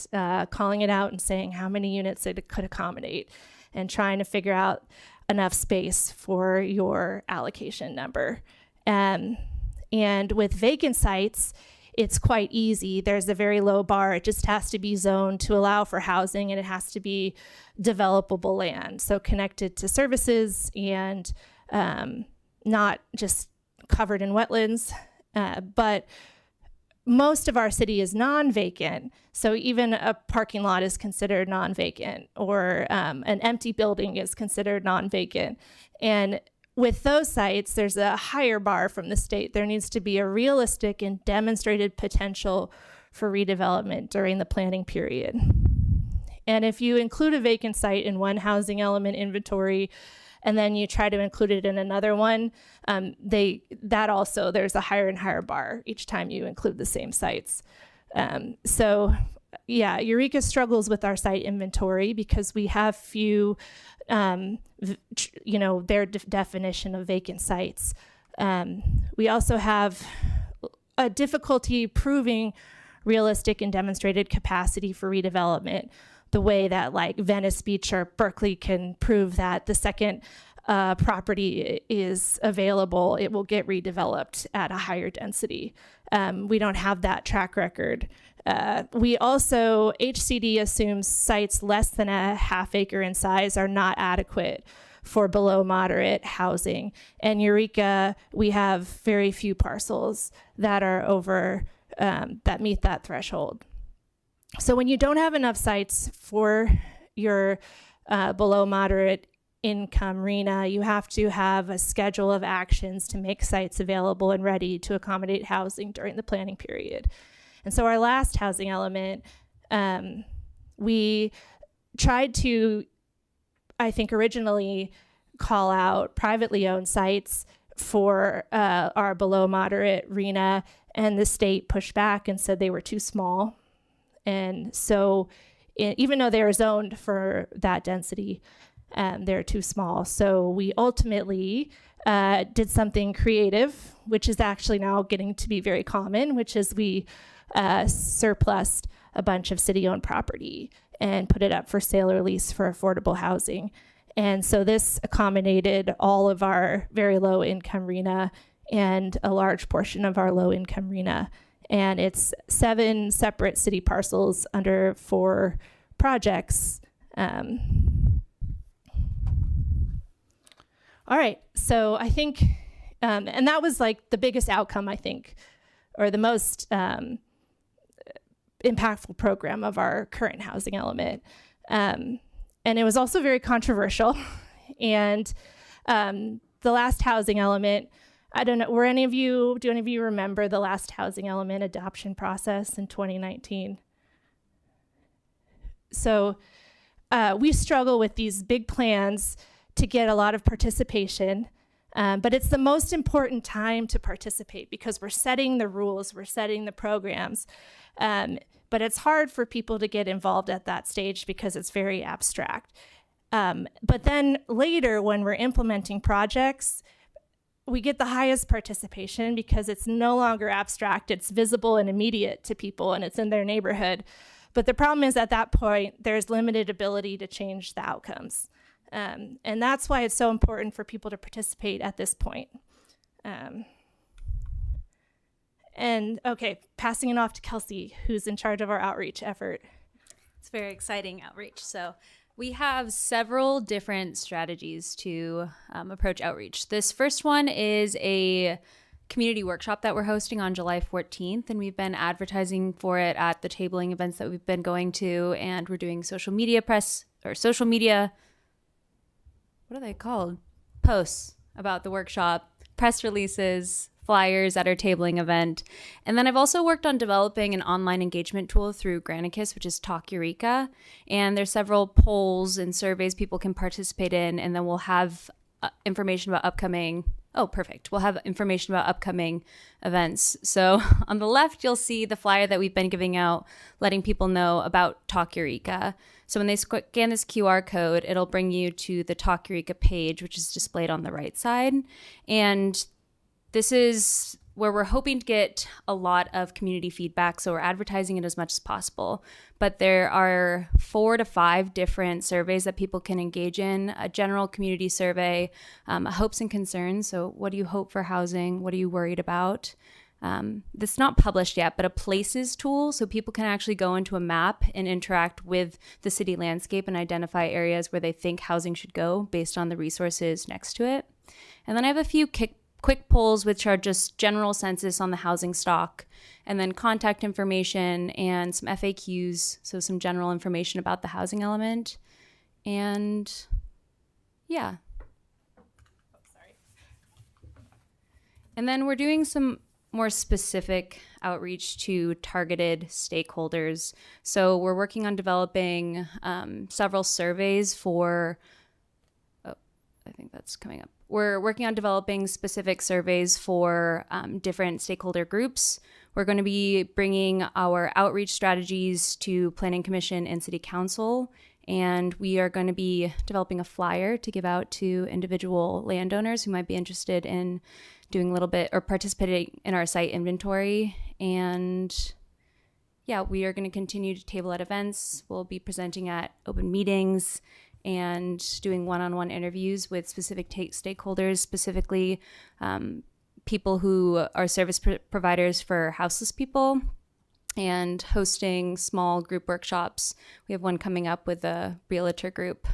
calling it out and saying how many units it could accommodate and trying to figure out enough space for your allocation number. And with vacant sites, it's quite easy. There's a very low bar. It just has to be zoned to allow for housing, and it has to be developable land, so connected to services and not just covered in wetlands. But most of our city is non-vacant, so even a parking lot is considered non-vacant, or an empty building is considered non-vacant. And with those sites, there's a higher bar from the state. There needs to be a realistic and demonstrated potential for redevelopment during the planning period. And if you include a vacant site in one housing element inventory, and then you try to include it in another one, there's a higher and higher bar each time you include the same sites. So yeah, Eureka struggles with our site inventory because we have few, their definition of vacant sites. We also have a difficulty proving realistic and demonstrated capacity for redevelopment, the way that like Venice Beach or Berkeley can prove that the second property is available, it will get redeveloped at a higher density. We don't have that track record. We also, HCD assumes sites less than a half acre in size are not adequate for below moderate housing. And Eureka, we have very few parcels that are over, that meet that threshold. So when you don't have enough sites for your below moderate income RHNA, you have to have a schedule of actions to make sites available and ready to accommodate housing during the planning period. And so our last housing element, we tried to, I think originally, call out privately owned sites for our below moderate RHNA, and the state pushed back and said they were too small. And so even though they are zoned for that density, they're too small. So we ultimately did something creative, which is actually now getting to be very common, which is we surplused a bunch of city-owned property and put it up for sale or lease for affordable housing. And so this accommodated all of our very low-income RHNA and a large portion of our low-income RHNA. And it's 7 separate city parcels under 4 projects. All right, so I think, and that was like the biggest outcome, I think, or the most impactful program of our current housing element. And it was also very controversial. And the last housing element, I don't know, do any of you remember the last housing element adoption process in 2019? So we struggle with these big plans to get a lot of participation, but it's the most important time to participate because we're setting the rules, we're setting the programs, but it's hard for people to get involved at that stage because it's very abstract. But then later when we're implementing projects, we get the highest participation because it's no longer abstract, it's visible and immediate to people and it's in their neighborhood. But the problem is at that point, there's limited ability to change the outcomes. And that's why it's so important for people to participate at this point. And okay, passing it off to Kelsey, who's in charge of our outreach effort. It's very exciting outreach. So We have several different strategies to approach outreach. This first one is a community workshop that we're hosting on July 14th, and we've been advertising for it at the tabling events that we've been going to, and we're doing social media, what are they called? Posts about the workshop, press releases, flyers at our tabling event. And then I've also worked on developing an online engagement tool through Granicus, which is Talk Eureka. And there's several polls and surveys people can participate in. And then we'll have information about upcoming events. So on the left, you'll see the flyer that we've been giving out, letting people know about Talk Eureka. So when they scan this QR code, it'll bring you to the Talk Eureka page, which is displayed on the right side. And this is where we're hoping to get a lot of community feedback, so we're advertising it as much as possible. But there are 4 to 5 different surveys that people can engage in: a general community survey, a hopes and concerns, so what do you hope for housing, what are you worried about? That's not published yet, but a places tool, so people can actually go into a map and interact with the city landscape and identify areas where they think housing should go based on the resources next to it. And then I have a few quick polls, which are just general census on the housing stock, and then contact information and some FAQs, so some general information about the housing element. And yeah. And then we're doing some more specific outreach to targeted stakeholders. So we're working on developing several surveys for, I think that's coming up. We're working on developing specific surveys for different stakeholder groups. We're going to be bringing our outreach strategies to Planning Commission and City Council, and we are going to be developing a flyer to give out to individual landowners who might be interested in doing a little bit or participating in our site inventory. And yeah, we are going to continue to table at events. We'll be presenting at open meetings and doing one-on-one interviews with specific stakeholders, specifically people who are service providers for houseless people, and hosting small group workshops. We have one coming up with a realtor group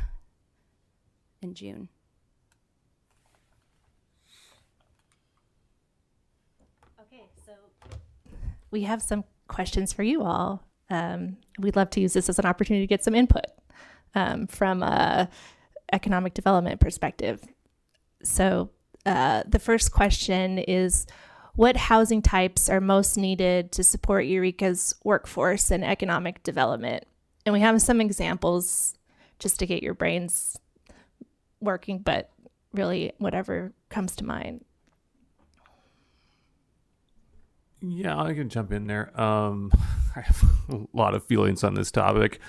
in June. Okay, so we have some questions for you all. We'd love to use this as an opportunity to get some input from a economic development perspective. So the first question is, what housing types are most needed to support Eureka's workforce and economic development? And we have some examples just to get your brains working, but really whatever comes to mind. Yeah, I can jump in there. I have a lot of feelings on this topic.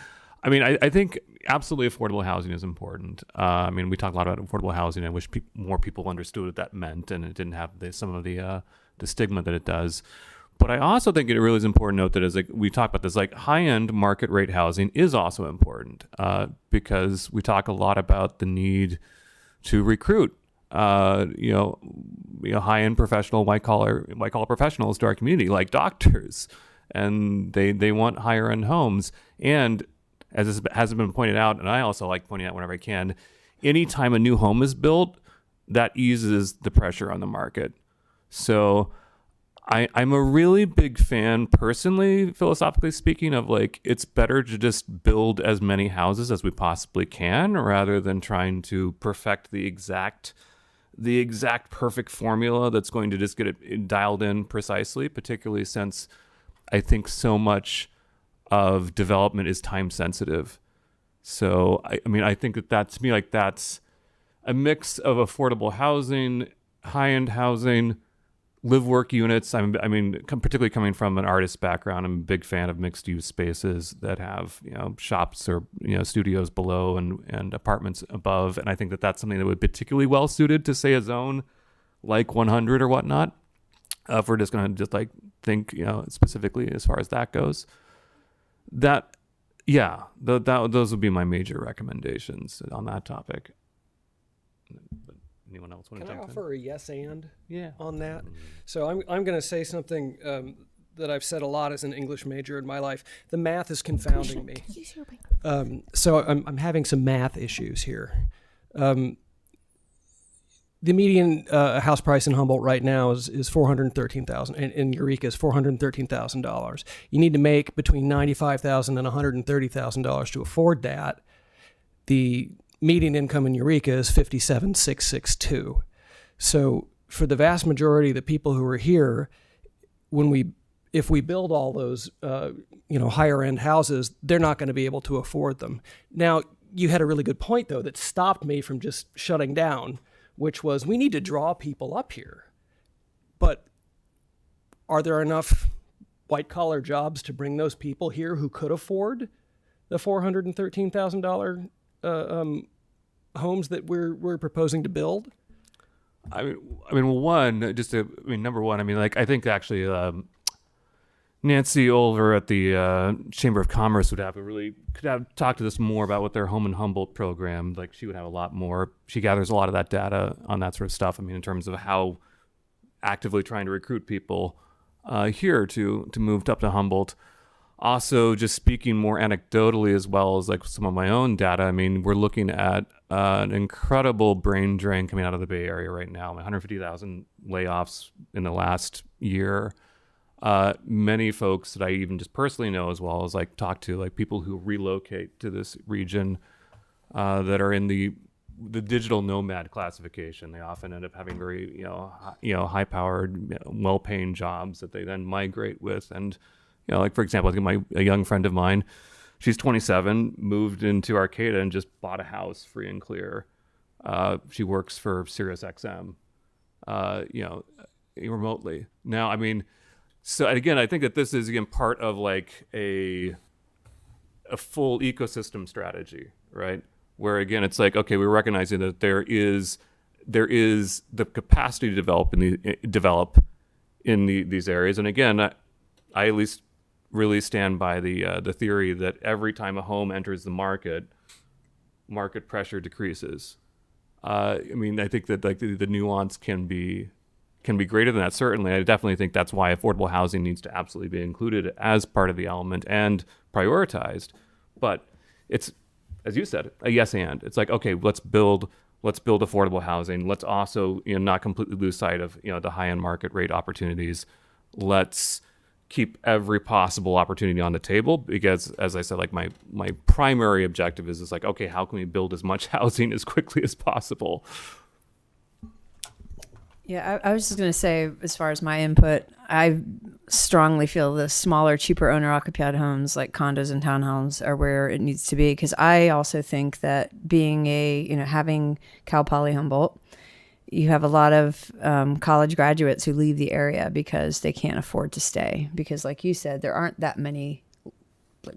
I mean, I think absolutely affordable housing is important. I mean, we talk a lot about affordable housing. I wish more people understood what that meant, and it didn't have some of the stigma that it does. But I also think it really is important to note that, as like we talk about this, like high-end market rate housing is also important because we talk a lot about the need to recruit high-end professional, white collar professionals to our community, like doctors, and they want higher-end homes. And as has been pointed out, and I also like pointing out whenever I can, anytime a new home is built, that eases the pressure on the market. So I'm a really big fan, personally, philosophically speaking, of like, it's better to just build as many houses as we possibly can rather than trying to perfect the exact perfect formula that's going to just get it dialed in precisely, particularly since I think so much of development is time sensitive. So I mean, I think that to me, like, that's a mix of affordable housing, high-end housing, live work units. I mean, particularly coming from an artist background, I'm a big fan of mixed use spaces that have, shops or, studios below and apartments above. And I think that that's something that would be particularly well suited to, say, a zone like 100 or whatnot. If we're just going to think, specifically as far as that goes. Those would be my major recommendations on that topic. Anyone else want to Can I jump in? offer a yes and Yeah. on that? So I'm going to say something that I've said a lot as an English major in my life. The math is confounding me. So I'm having some math issues here. The median house price in Humboldt right now is $413,000, and in Eureka is $413,000. You need to make between $95,000 and $130,000 to afford that. The median income in Eureka is $57,662. So for the vast majority of the people who are here, if we build all those higher end houses, they're not going to be able to afford them. Now, you had a really good point though that stopped me from just shutting down, which was we need to draw people up here. But are there enough white collar jobs to bring those people here who could afford the $413,000 homes that we're proposing to build? Number one, I think actually Nancy over at the Chamber of Commerce could have talked to us more about what their Home in Humboldt program, like she would have a lot more. She gathers a lot of that data on that sort of stuff. I mean, in terms of how actively trying to recruit people here to move up to Humboldt. Also, just speaking more anecdotally as well as like some of my own data, I mean, we're looking at an incredible brain drain coming out of the Bay Area right now. 150,000 layoffs in the last year. Many folks that I even just personally know as well as like talk to, like people who relocate to this region that are in the digital nomad classification. They often end up having very high-powered, well-paying jobs that they then migrate with. And like for example, I think a young friend of mine, she's 27, moved into Arcata and just bought a house free and clear. She works for SiriusXM, remotely. Now, I mean, so again, I think that this is again part of like a full ecosystem strategy, right? Where again, it's like, okay, we're recognizing that there is the capacity to develop in these areas. And again, I at least really stand by the theory that every time a home enters the market pressure decreases. I think that like the nuance can be greater than that. Certainly, I definitely think that's why affordable housing needs to absolutely be included as part of the element and prioritized. But it's, as you said, a yes and. It's like, okay, let's build affordable housing. Let's also not completely lose sight of the high end market rate opportunities. Let's keep every possible opportunity on the table because, as I said, like my primary objective is like, okay, how can we build as much housing as quickly as possible? Yeah, I was just going to say, as far as my input, I strongly feel the smaller, cheaper owner-occupied homes like condos and townhomes are where it needs to be. Because I also think that being having Cal Poly Humboldt, you have a lot of college graduates who leave the area because they can't afford to stay. Because like you said, there aren't that many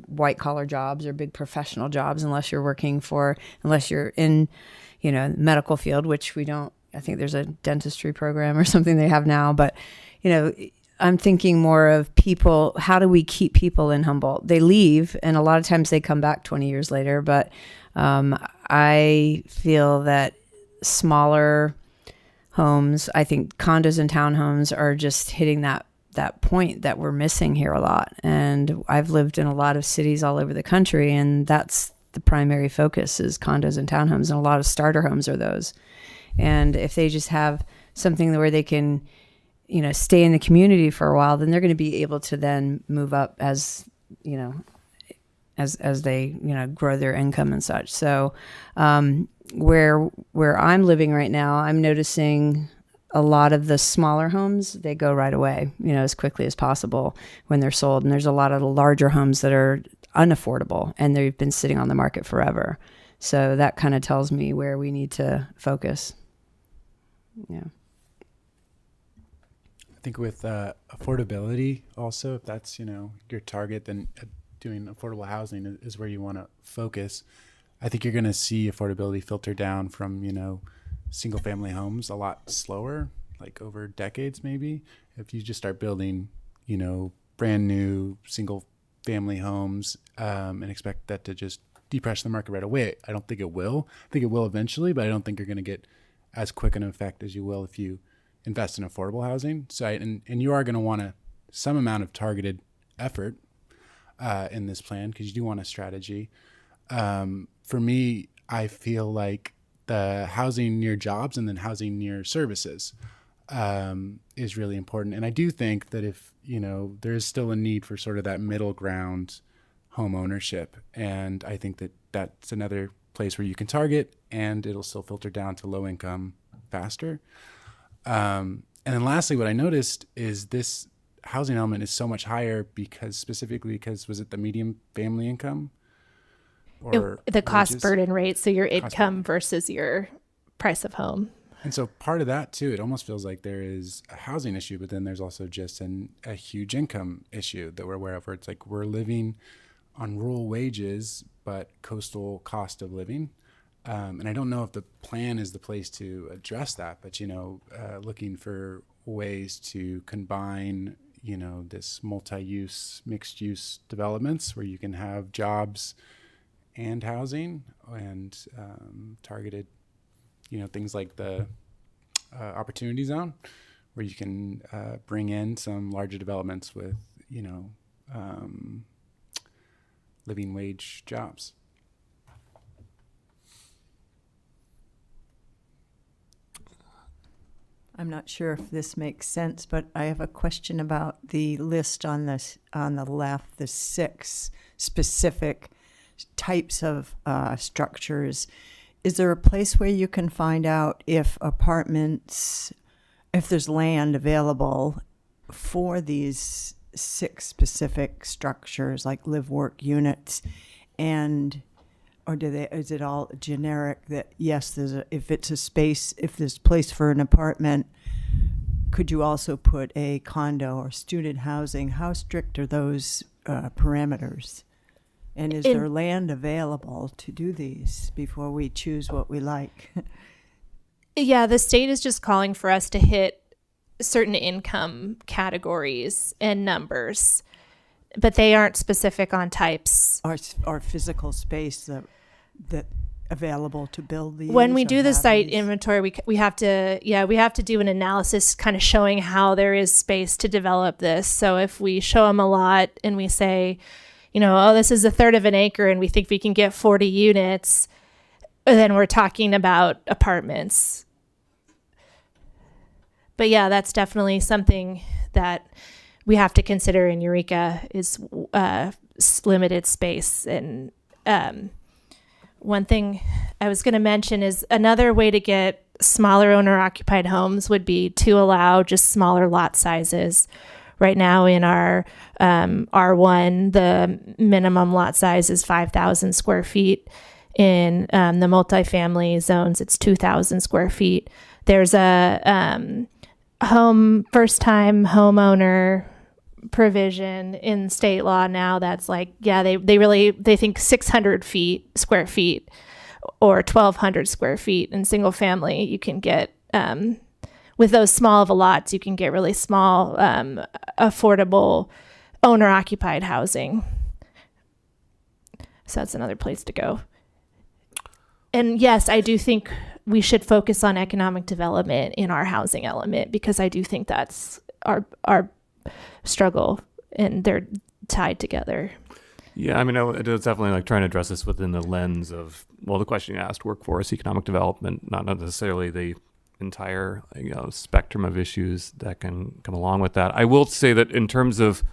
white-collar jobs or big professional jobs unless you're in, medical field, which we don't. I think there's a dentistry program or something they have now, but I'm thinking more of people. How do we keep people in Humboldt? They leave, and a lot of times they come back 20 years later. But I feel that smaller homes, I think condos and townhomes are just hitting that point that we're missing here a lot. And I've lived in a lot of cities all over the country, and that's the primary focus is condos and townhomes, and a lot of starter homes are those. And if they just have something where they can, stay in the community for a while, then they're going to be able to then move up as they, grow their income and such. So where I'm living right now, I'm noticing a lot of the smaller homes, they go right away, as quickly as possible when they're sold. And there's a lot of the larger homes that are unaffordable and they've been sitting on the market forever. So that kind of tells me where we need to focus. Yeah. I think with affordability also, if that's, your target, then doing affordable housing is where you want to focus. I think you're going to see affordability filter down from, single family homes a lot slower, like over decades maybe. If you just start building, brand new single family homes and expect that to just depress the market right away. I don't think it will. I think it will eventually, but I don't think you're going to get as quick an effect as you will if you invest in affordable housing. So, and you are going to want to some amount of targeted effort in this plan, because you do want a strategy. For me, I feel like the housing near jobs and then housing near services is really important. And I do think that if, there is still a need for sort of that middle ground home ownership. And I think that that's another place where you can target and it'll still filter down to low income faster. And then lastly, what I noticed is this housing element is so much higher because was it the median family income? Or The cost wages? burden rate, so your income burden. versus your price of home. And so part of that too, it almost feels like there is a housing issue, but then there's also just a huge income issue that we're aware of, where it's like we're living on rural wages, but coastal cost of living. And I don't know if the plan is the place to address that, but, looking for ways to combine, this multi-use, mixed-use developments where you can have jobs and housing and targeted, things like the opportunity zone, where you can bring in some larger developments with, living wage jobs. I'm not sure if this makes sense, but I have a question about the list on the left, the 6 specific types of structures. Is there a place where you can find out if there's land available for these 6 specific structures, like live work units, or is it all generic that yes, if there's place for an apartment, could you also put a condo or student housing? How strict are those parameters? And is there land available to do these before we choose what we like? Yeah, the state is just calling for us to hit certain income categories and numbers, but they aren't specific on types. Or physical space that available to build these? When we or do the have site these? inventory, we have to do an analysis kind of showing how there is space to develop this. So if we show them a lot and we say, this is 1/3 of an acre and we think we can get 40 units, then we're talking about apartments. But yeah, that's definitely something that we have to consider in Eureka is limited space. And one thing I was going to mention is another way to get smaller owner-occupied homes would be to allow just smaller lot sizes. Right now in our R1, the minimum lot size is 5,000 square feet. In the multifamily zones, it's 2,000 square feet. There's a first-time homeowner provision in state law now that's like, they think 600 square feet or 1,200 square feet in single family. You can get with those small of a lots, you can get really small, affordable owner-occupied housing. So that's another place to go. And yes, I do think we should focus on economic development in our housing element, because I do think that's our struggle and they're tied together. Yeah, I mean, it was definitely like trying to address this within the lens of, well, the question you asked, workforce, economic development, not necessarily the entire spectrum of issues that can come along with that. I will say that in terms of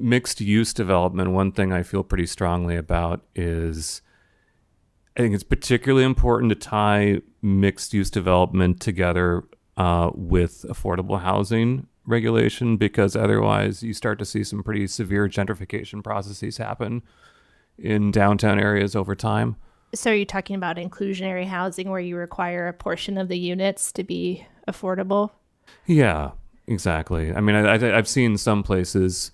mixed use development, one thing I feel pretty strongly about is I think it's particularly important to tie mixed use development together with affordable housing regulation, because otherwise you start to see some pretty severe gentrification processes happen in downtown areas over time. So are you talking about inclusionary housing where you require a portion of the units to be affordable? Yeah, exactly. I mean, I've seen some places,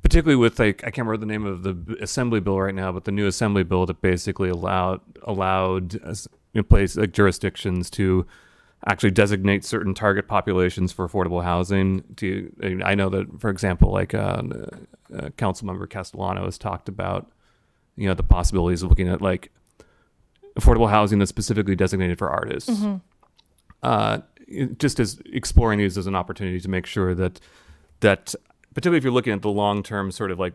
particularly with I can't remember the name of the assembly bill right now, but the new assembly bill that basically allowed jurisdictions to actually designate certain target populations for affordable housing. I know that, for example, Councilmember Castellano has talked about, the possibilities of looking at affordable housing that's specifically designated for artists. Mm-hmm. just as exploring these as an opportunity to make sure that particularly if you're looking at the long-term sort of like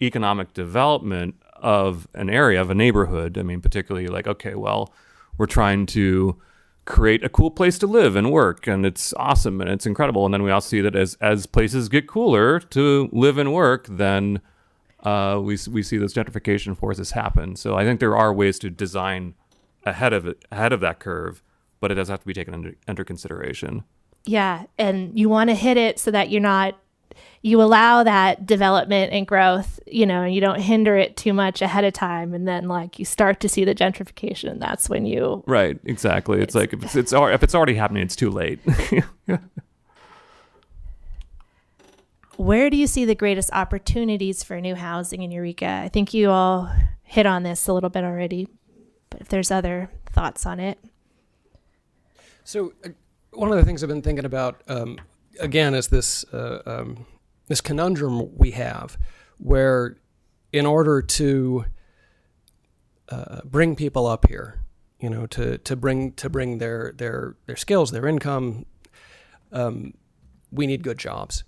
economic development of an area, of a neighborhood, I mean, particularly like, okay, well, we're trying to create a cool place to live and work, and it's awesome and it's incredible. And then we also see that as places get cooler to live and work, then we see those gentrification forces happen. So I think there are ways to design ahead of that curve, but it does have to be taken under consideration. Yeah, and you want to hit it so that you allow that development and growth, and you don't hinder it too much ahead of time, and then like you start to see the gentrification. That's when you Right, exactly. It's like if it's already happening, it's too late. Where do you see the greatest opportunities for new housing in Eureka? I think you all hit on this a little bit already, but if there's other thoughts on it. So one of the things I've been thinking about, again, is this conundrum we have where in order to bring people up here, to bring their skills, their income, we need good jobs.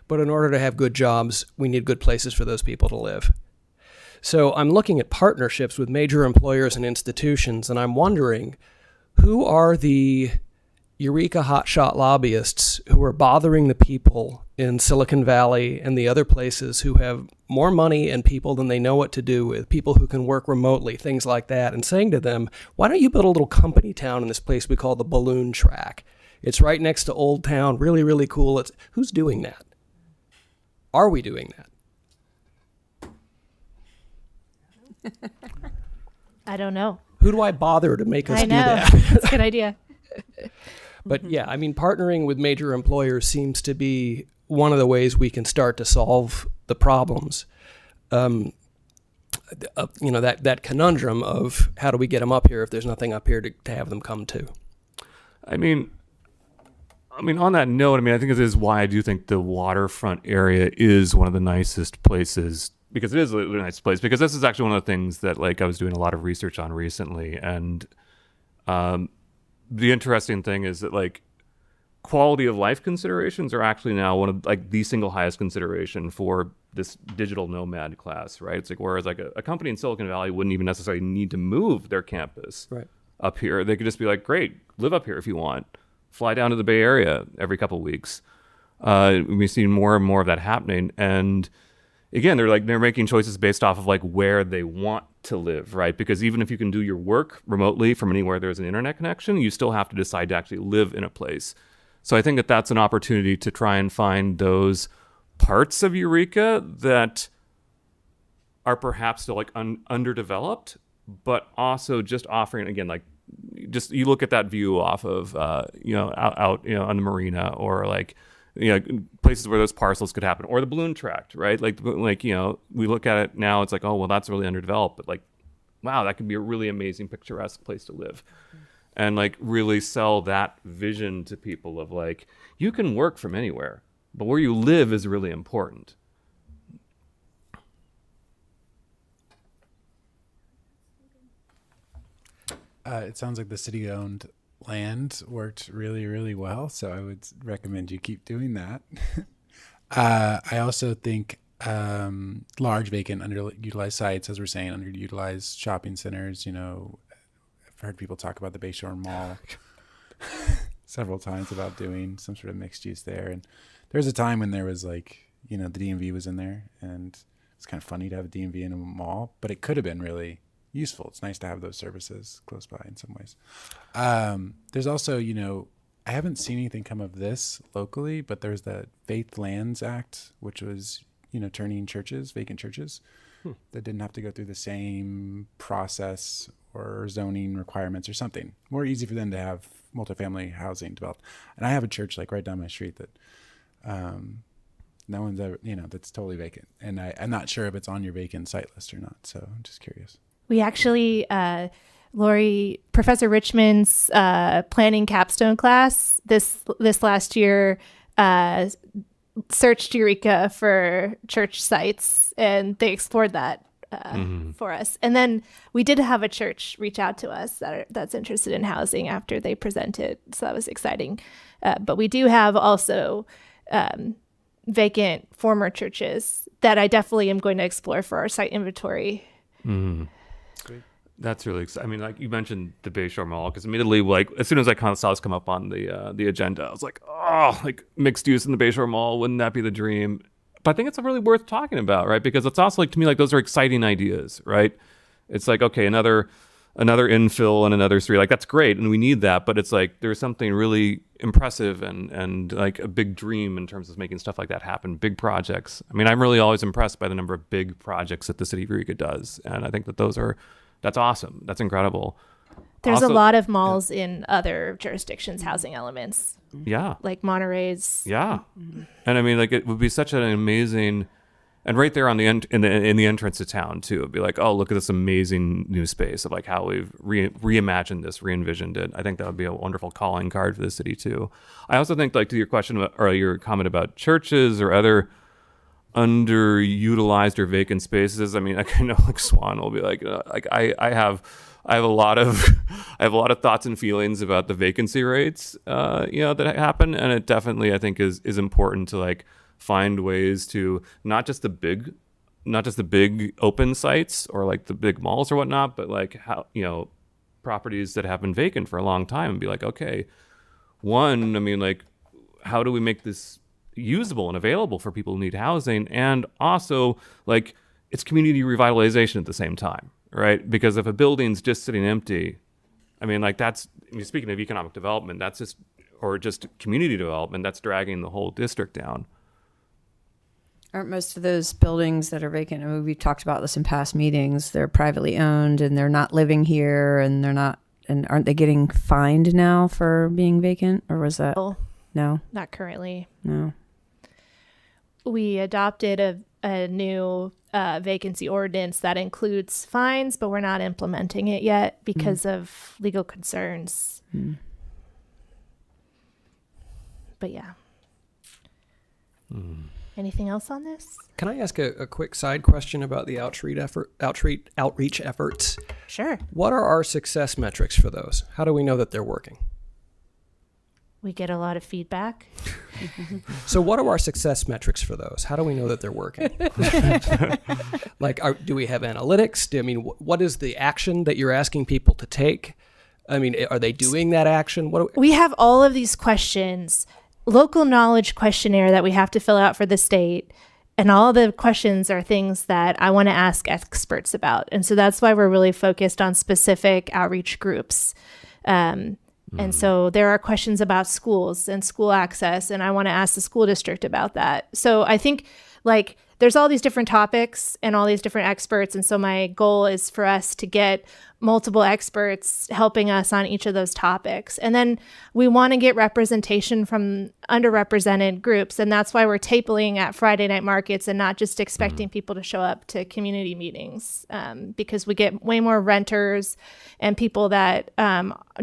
But in order to have good jobs, we need good places for those people to live. So I'm looking at partnerships with major employers and institutions, and I'm wondering, who are the Eureka hotshot lobbyists who are bothering the people in Silicon Valley and the other places who have more money and people than they know what to do with, people who can work remotely, things like that, and saying to them, why don't you build a little company town in this place we call the Balloon Track? It's right next to Old Town, really, really cool. Who's doing that? Are we doing that? I don't know. Who do I bother to make us I do know. that? That's a good idea. But yeah, I mean, partnering with major employers seems to be one of the ways we can start to solve the problems. That conundrum of how do we get them up here if there's nothing up here to have them come to. I mean, on that note, I think this is why I do think the waterfront area is one of the nicest places, because it is a nice place, because this is actually one of the things that like I was doing a lot of research on recently. And the interesting thing is that like quality of life considerations are actually now one of like the single highest consideration for this digital nomad class, right? It's like, whereas like a company in Silicon Valley wouldn't even necessarily need to move their campus up here. They could just be like, great, live up here if you want. Fly down to the Bay Area every couple of weeks. We've seen more and more of that happening. And again, they're making choices based off of like where they want to live, right? Because even if you can do your work remotely from anywhere there's an internet connection, you still have to decide to actually live in a place. So I think that that's an opportunity to try and find those parts of Eureka that are perhaps still like underdeveloped, but also just offering, again, like just you look at that view off of out on the marina, or like places where those parcels could happen, or the Balloon Tract, right? Like we look at it now, it's like, oh well, that's really underdeveloped, but like, wow, that could be a really amazing picturesque place to live. And like really sell that vision to people of like, you can work from anywhere, but where you live is really important. It sounds like the city-owned land worked really, really well, so I would recommend you keep doing that. I also think large vacant, underutilized sites, as we're saying, underutilized shopping centers. I've heard people talk about the Bayshore Mall several times about doing some sort of mixed use there. And there was a time when there was like, the DMV was in there, and it's kind of funny to have a DMV in a mall, but it could have been really useful. It's nice to have those services close by in some ways. There's also, I haven't seen anything come of this locally, but there's the Faith Lands Act, which was, turning churches, vacant churches, that didn't have to go through the same process or zoning requirements or something. More easy for them to have multifamily housing developed. And I have a church like right down my street that no one's ever, that's totally vacant. And I'm not sure if it's on your vacant site list or not. So I'm just curious. We actually, Lori, Professor Richmond's planning capstone class this last year searched Eureka for church sites, and they explored that for us. And then we did have a church reach out to us that's interested in housing after they presented, so that was exciting. But we do have also vacant former churches that I definitely am going to explore for our site inventory. That's really exciting. I mean, like you mentioned the Bayshore Mall, because immediately, like as soon as I kind of saw this come up on the agenda, I was like, oh, like mixed use in the Bayshore Mall, wouldn't that be the dream? But I think it's really worth talking about, right? Because it's also like, to me, like those are exciting ideas, right? It's like, okay, another infill and another street, like that's great, and we need that. But it's like there's something really impressive and like a big dream in terms of making stuff like that happen, big projects. I mean, I'm really always impressed by the number of big projects that the city of Eureka does, and I think that that's awesome. That's incredible. There's Also- a lot of malls in other jurisdictions housing elements, Yeah. like Monterey's. Yeah. And I mean, like it would be such an amazing, and right there on the end in the entrance to town too, it'd be like, oh, look at this amazing new space of like how we've reimagined this, re-envisioned it. I think that would be a wonderful calling card for the city too. I also think, like to your question about, or your comment about churches or other underutilized or vacant spaces. I mean, I know like Swan will be like I have a lot of thoughts and feelings about the vacancy rates that happen, and it definitely I think is important to like find ways to not just the big open sites or like the big malls or whatnot, but like how properties that have been vacant for a long time and be like, okay, one, I mean, like how do we make this usable and available for people who need housing, and also like it's community revitalization at the same time, right? Because if a building's just sitting empty, I mean, like speaking of economic development, that's just community development, that's dragging the whole district down. Aren't most of those buildings that are vacant, I mean, we've talked about this in past meetings, they're privately owned and they're not living here and aren't they getting fined now for being vacant, or was that? Oh, No, not currently. no. We adopted a new vacancy ordinance that includes fines, but we're not implementing it yet because of legal concerns. But yeah. Anything else on this? Can I ask a quick side question about the outreach efforts? Sure. What are our success metrics for those? How do we know that they're working? We get a lot of feedback. So what are our success metrics for those? How do we know that they're working? Like, do we have analytics? What is the action that you're asking people to take? I mean, are they doing that action? We have all of these questions, local knowledge questionnaire that we have to fill out for the state. And all the questions are things that I want to ask experts about. And so that's why we're really focused on specific outreach groups. And so there are questions about schools and school access, and I want to ask the school district about that. So I think like there's all these different topics and all these different experts. And so my goal is for us to get multiple experts helping us on each of those topics. And then we want to get representation from underrepresented groups. And that's why we're tabling at Friday night markets and not just expecting people to show up to community meetings, because we get way more renters and people that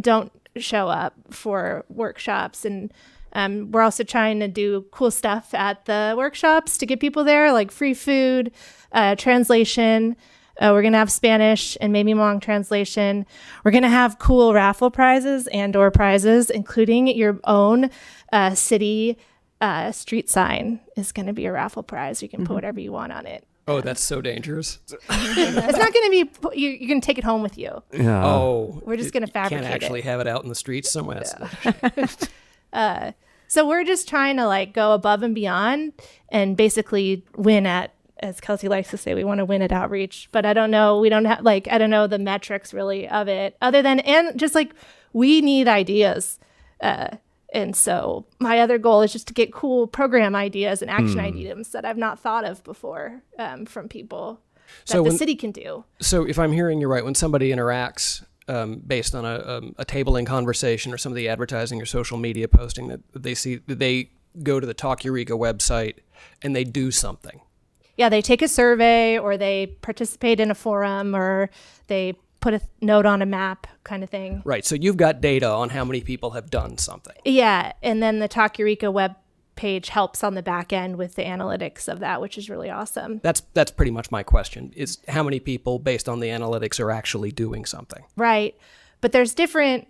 don't show up for workshops. And we're also trying to do cool stuff at the workshops to get people there, like free food, translation. We're going to have Spanish and maybe Hmong translation. We're going to have cool raffle prizes and/or prizes, including your own city street sign is going to be a raffle prize. You can put whatever you want on it. Oh, that's so dangerous. It's not going to be, you're going to take it home with you. Yeah. Oh, We're just going to fabricate can't actually it. have it out in the streets somewhere. So we're just trying to like go above and beyond and basically win at, as Kelsey likes to say, we want to win at outreach. But I don't know, I don't know the metrics really of it other than, and just like we need ideas. And so my other goal is just to get cool program ideas and action items that I've not thought of before from people that the city can do. So if I'm hearing you right, when somebody interacts based on a tabling conversation or some of the advertising or social media posting that they see, they go to the Talk Eureka website and they do something. Yeah, they take a survey or they participate in a forum or they put a note on a map kind of thing. Right. So you've got data on how many people have done something. Yeah. And then the Talk Eureka web page helps on the back end with the analytics of that, which is really awesome. That's pretty much my question, is how many people based on the analytics are actually doing something? Right. But there's different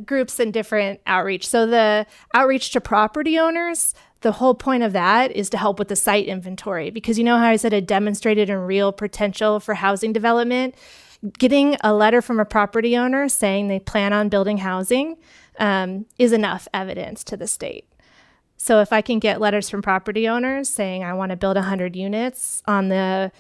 groups and different outreach. So the outreach to property owners, the whole point of that is to help with the site inventory, because you know how I said a demonstrated and real potential for housing development? Getting a letter from a property owner saying they plan on building housing is enough evidence to the state. So if I can get letters from property owners saying I want to build 100 units on the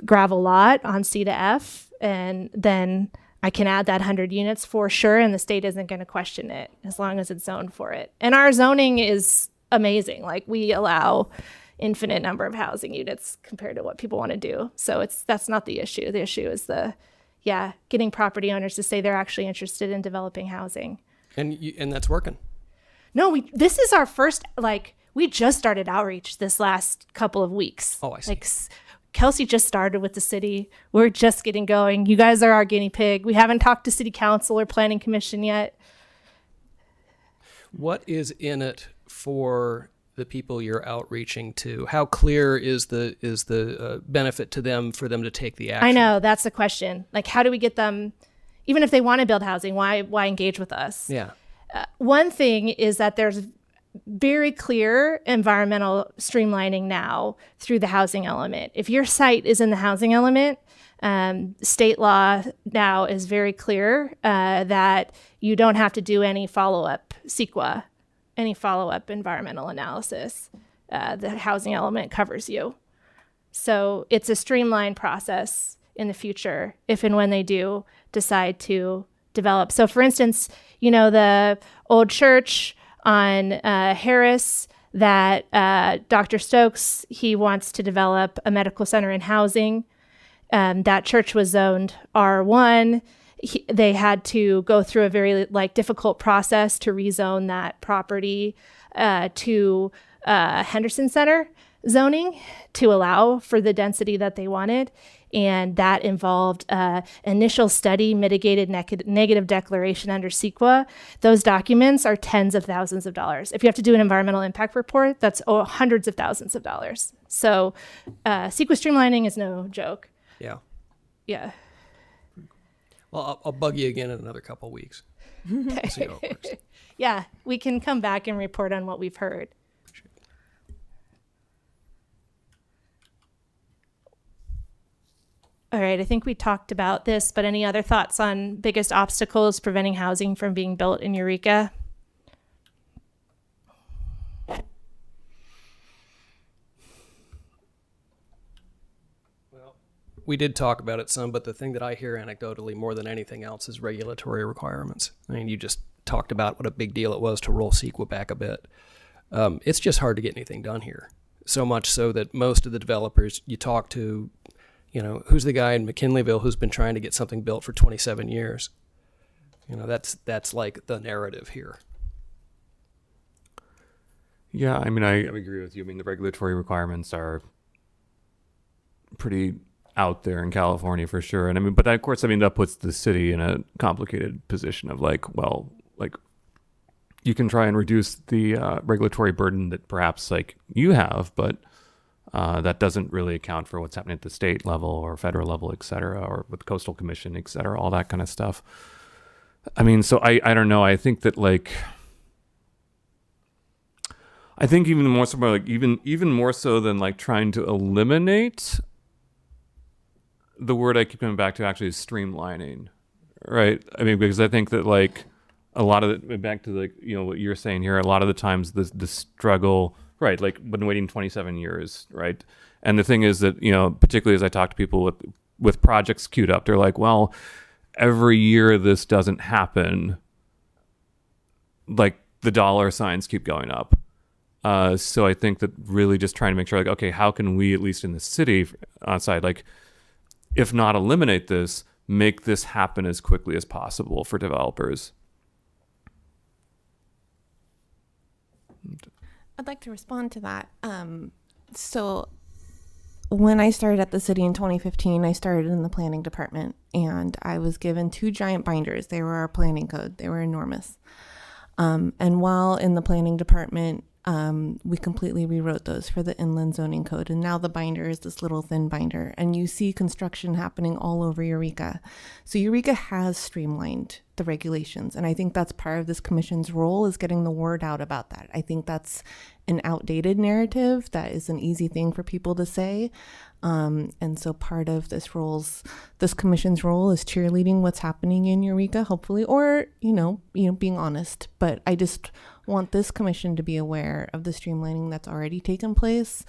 gravel lot on C to F, and then I can add that 100 units for sure, and the state isn't going to question it as long as it's zoned for it. And our zoning is amazing. Like, we allow infinite number of housing units compared to what people want to do. So that's not the issue. The issue is getting property owners to say they're actually interested in developing housing. And that's working. No, this is our first, we just started outreach this last couple of weeks. Oh, I see. Kelsey just started with the city. We're just getting going. You guys are our guinea pig. We haven't talked to city council or planning commission yet. What is in it for the people you're outreaching to? How clear is the benefit to them for them to take the action? I know, that's the question. Like, how do we get them, even if they want to build housing, why engage with us? Yeah. One thing is that there's very clear environmental streamlining now through the housing element. If your site is in the housing element, state law now is very clear that you don't have to do any follow-up CEQA, any follow-up environmental analysis. The housing element covers you. So it's a streamlined process in the future if and when they do decide to develop. So for instance, the old church on Harris that Dr. Stokes, he wants to develop a medical center and housing. That church was zoned R1. They had to go through a very difficult process to rezone that property to Henderson Center zoning to allow for the density that they wanted. And that involved initial study, mitigated negative declaration under CEQA. Those documents are tens of thousands of dollars. If you have to do an environmental impact report, that's hundreds of thousands of dollars. So CEQA streamlining is no joke. Yeah. Yeah. Well, I'll bug you again in another couple of weeks. See how it works. Yeah, we can come back and report on what we've heard. All right, I think we talked about this, but any other thoughts on biggest obstacles preventing housing from being built in Eureka? Well, we did talk about it some, but the thing that I hear anecdotally more than anything else is regulatory requirements. I mean, you just talked about what a big deal it was to roll CEQA back a bit. It's just hard to get anything done here. So much so that most of the developers you talk to, who's the guy in McKinleyville who's been trying to get something built for 27 years? That's like the narrative here. Yeah, I mean, I agree with you. I mean, the regulatory requirements are pretty out there in California for sure. And I mean, but of course, that puts the city in a complicated position of you can try and reduce the regulatory burden that perhaps you have, but that doesn't really account for what's happening at the state level or federal level, et cetera, or with the Coastal Commission, et cetera, all that kind of stuff. I mean, so I don't know. I think that I think even more so, even more so than trying to eliminate, the word I keep coming back to actually is streamlining, right? I mean, because I think that a lot of it, back to what you're saying here, a lot of the times the struggle, right? Been waiting 27 years, right? And the thing is that, particularly as I talk to people with projects queued up, they're like, well, every year this doesn't happen, the dollar signs keep going up. So I think that really just trying to make sure, okay, how can we, at least in the city side, if not eliminate this, make this happen as quickly as possible for developers. I'd like to respond to that. So when I started at the city in 2015, I started in the planning department, and I was given 2 giant binders. They were our planning code. They were enormous. And while in the planning department, we completely rewrote those for the inland zoning code. And now the binder is this little thin binder. And you see construction happening all over Eureka. So Eureka has streamlined the regulations. And I think that's part of this commission's role, is getting the word out about that. I think that's an outdated narrative. That is an easy thing for people to say. And so part of this commission's role is cheerleading what's happening in Eureka, hopefully, or, being honest. But I just want this commission to be aware of the streamlining that's already taken place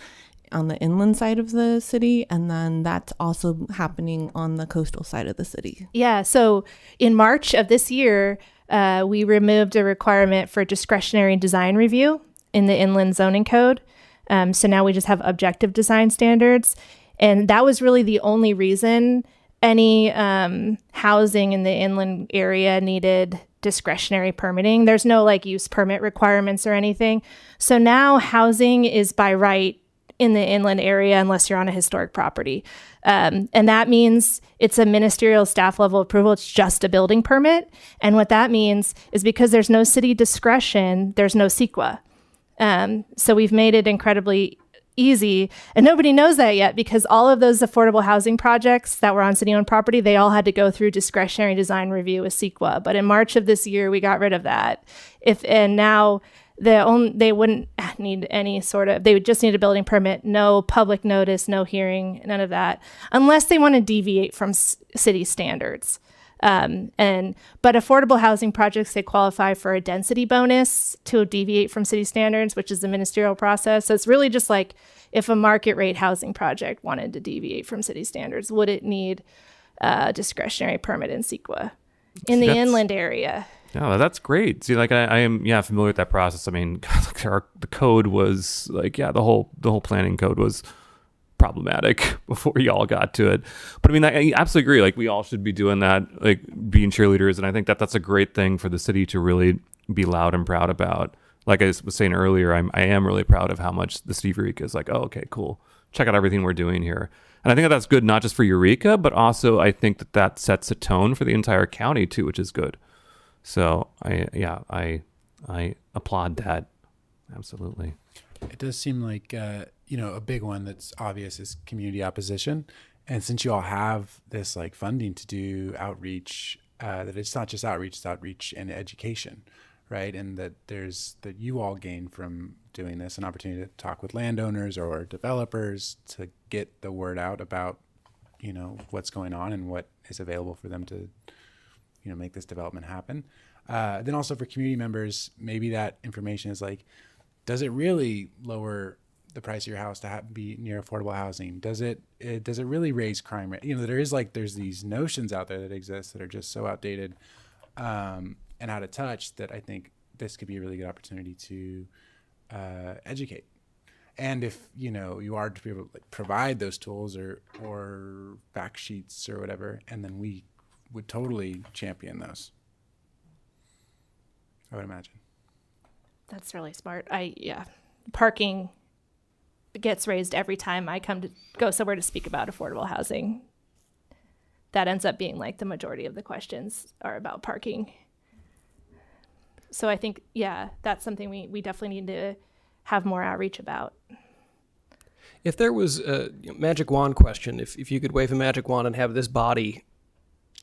on the inland side of the city, and then that's also happening on the coastal side of the city. Yeah, so in March of this year, we removed a requirement for discretionary design review in the inland zoning code. So now we just have objective design standards. And that was really the only reason any housing in the inland area needed discretionary permitting. There's no use permit requirements or anything. So now housing is by right in the inland area unless you're on a historic property. And that means it's a ministerial staff level approval. It's just a building permit. And what that means is because there's no city discretion, there's no CEQA. So we've made it incredibly easy, and nobody knows that yet because all of those affordable housing projects that were on city-owned property, they all had to go through discretionary design review with CEQA. But in March of this year, we got rid of that. Now they wouldn't need any they would just need a building permit, no public notice, no hearing, none of that, unless they want to deviate from city standards. But affordable housing projects, they qualify for a density bonus to deviate from city standards, which is the ministerial process. So it's really just like if a market rate housing project wanted to deviate from city standards, would it need a discretionary permit in CEQA in the inland area? Yeah, that's great. See, I am familiar with that process. I mean, the code was the whole planning code was problematic before y'all got to it. But I mean, I absolutely agree. We all should be doing that, being cheerleaders. And I think that that's a great thing for the city to really be loud and proud about. Like I was saying earlier, I am really proud of how much the city of Eureka is oh, okay, cool. Check out everything we're doing here. And I think that's good, not just for Eureka, but also I think that sets a tone for the entire county too, which is good. So I applaud that. Absolutely. It does seem like, a big one that's obvious is community opposition. And since you all have this funding to do outreach, that it's not just outreach, it's outreach and education, right? And that you all gain from doing this an opportunity to talk with landowners or developers to get the word out about, what's going on and what is available for them to, make this development happen. Then also for community members, maybe that information is does it really lower the price of your house to be near affordable housing? Does it really raise crime rate? There's these notions out there that exist that are just so outdated and out of touch that I think this could be a really good opportunity to educate. And if you are to be able to provide those tools or fact sheets or whatever, and then we would totally champion those, I would imagine. That's really smart. Parking gets raised every time I go somewhere to speak about affordable housing. That ends up being the majority of the questions are about parking. So I think, that's something we definitely need to have more outreach about. If there was a magic wand question, if you could wave a magic wand and have this body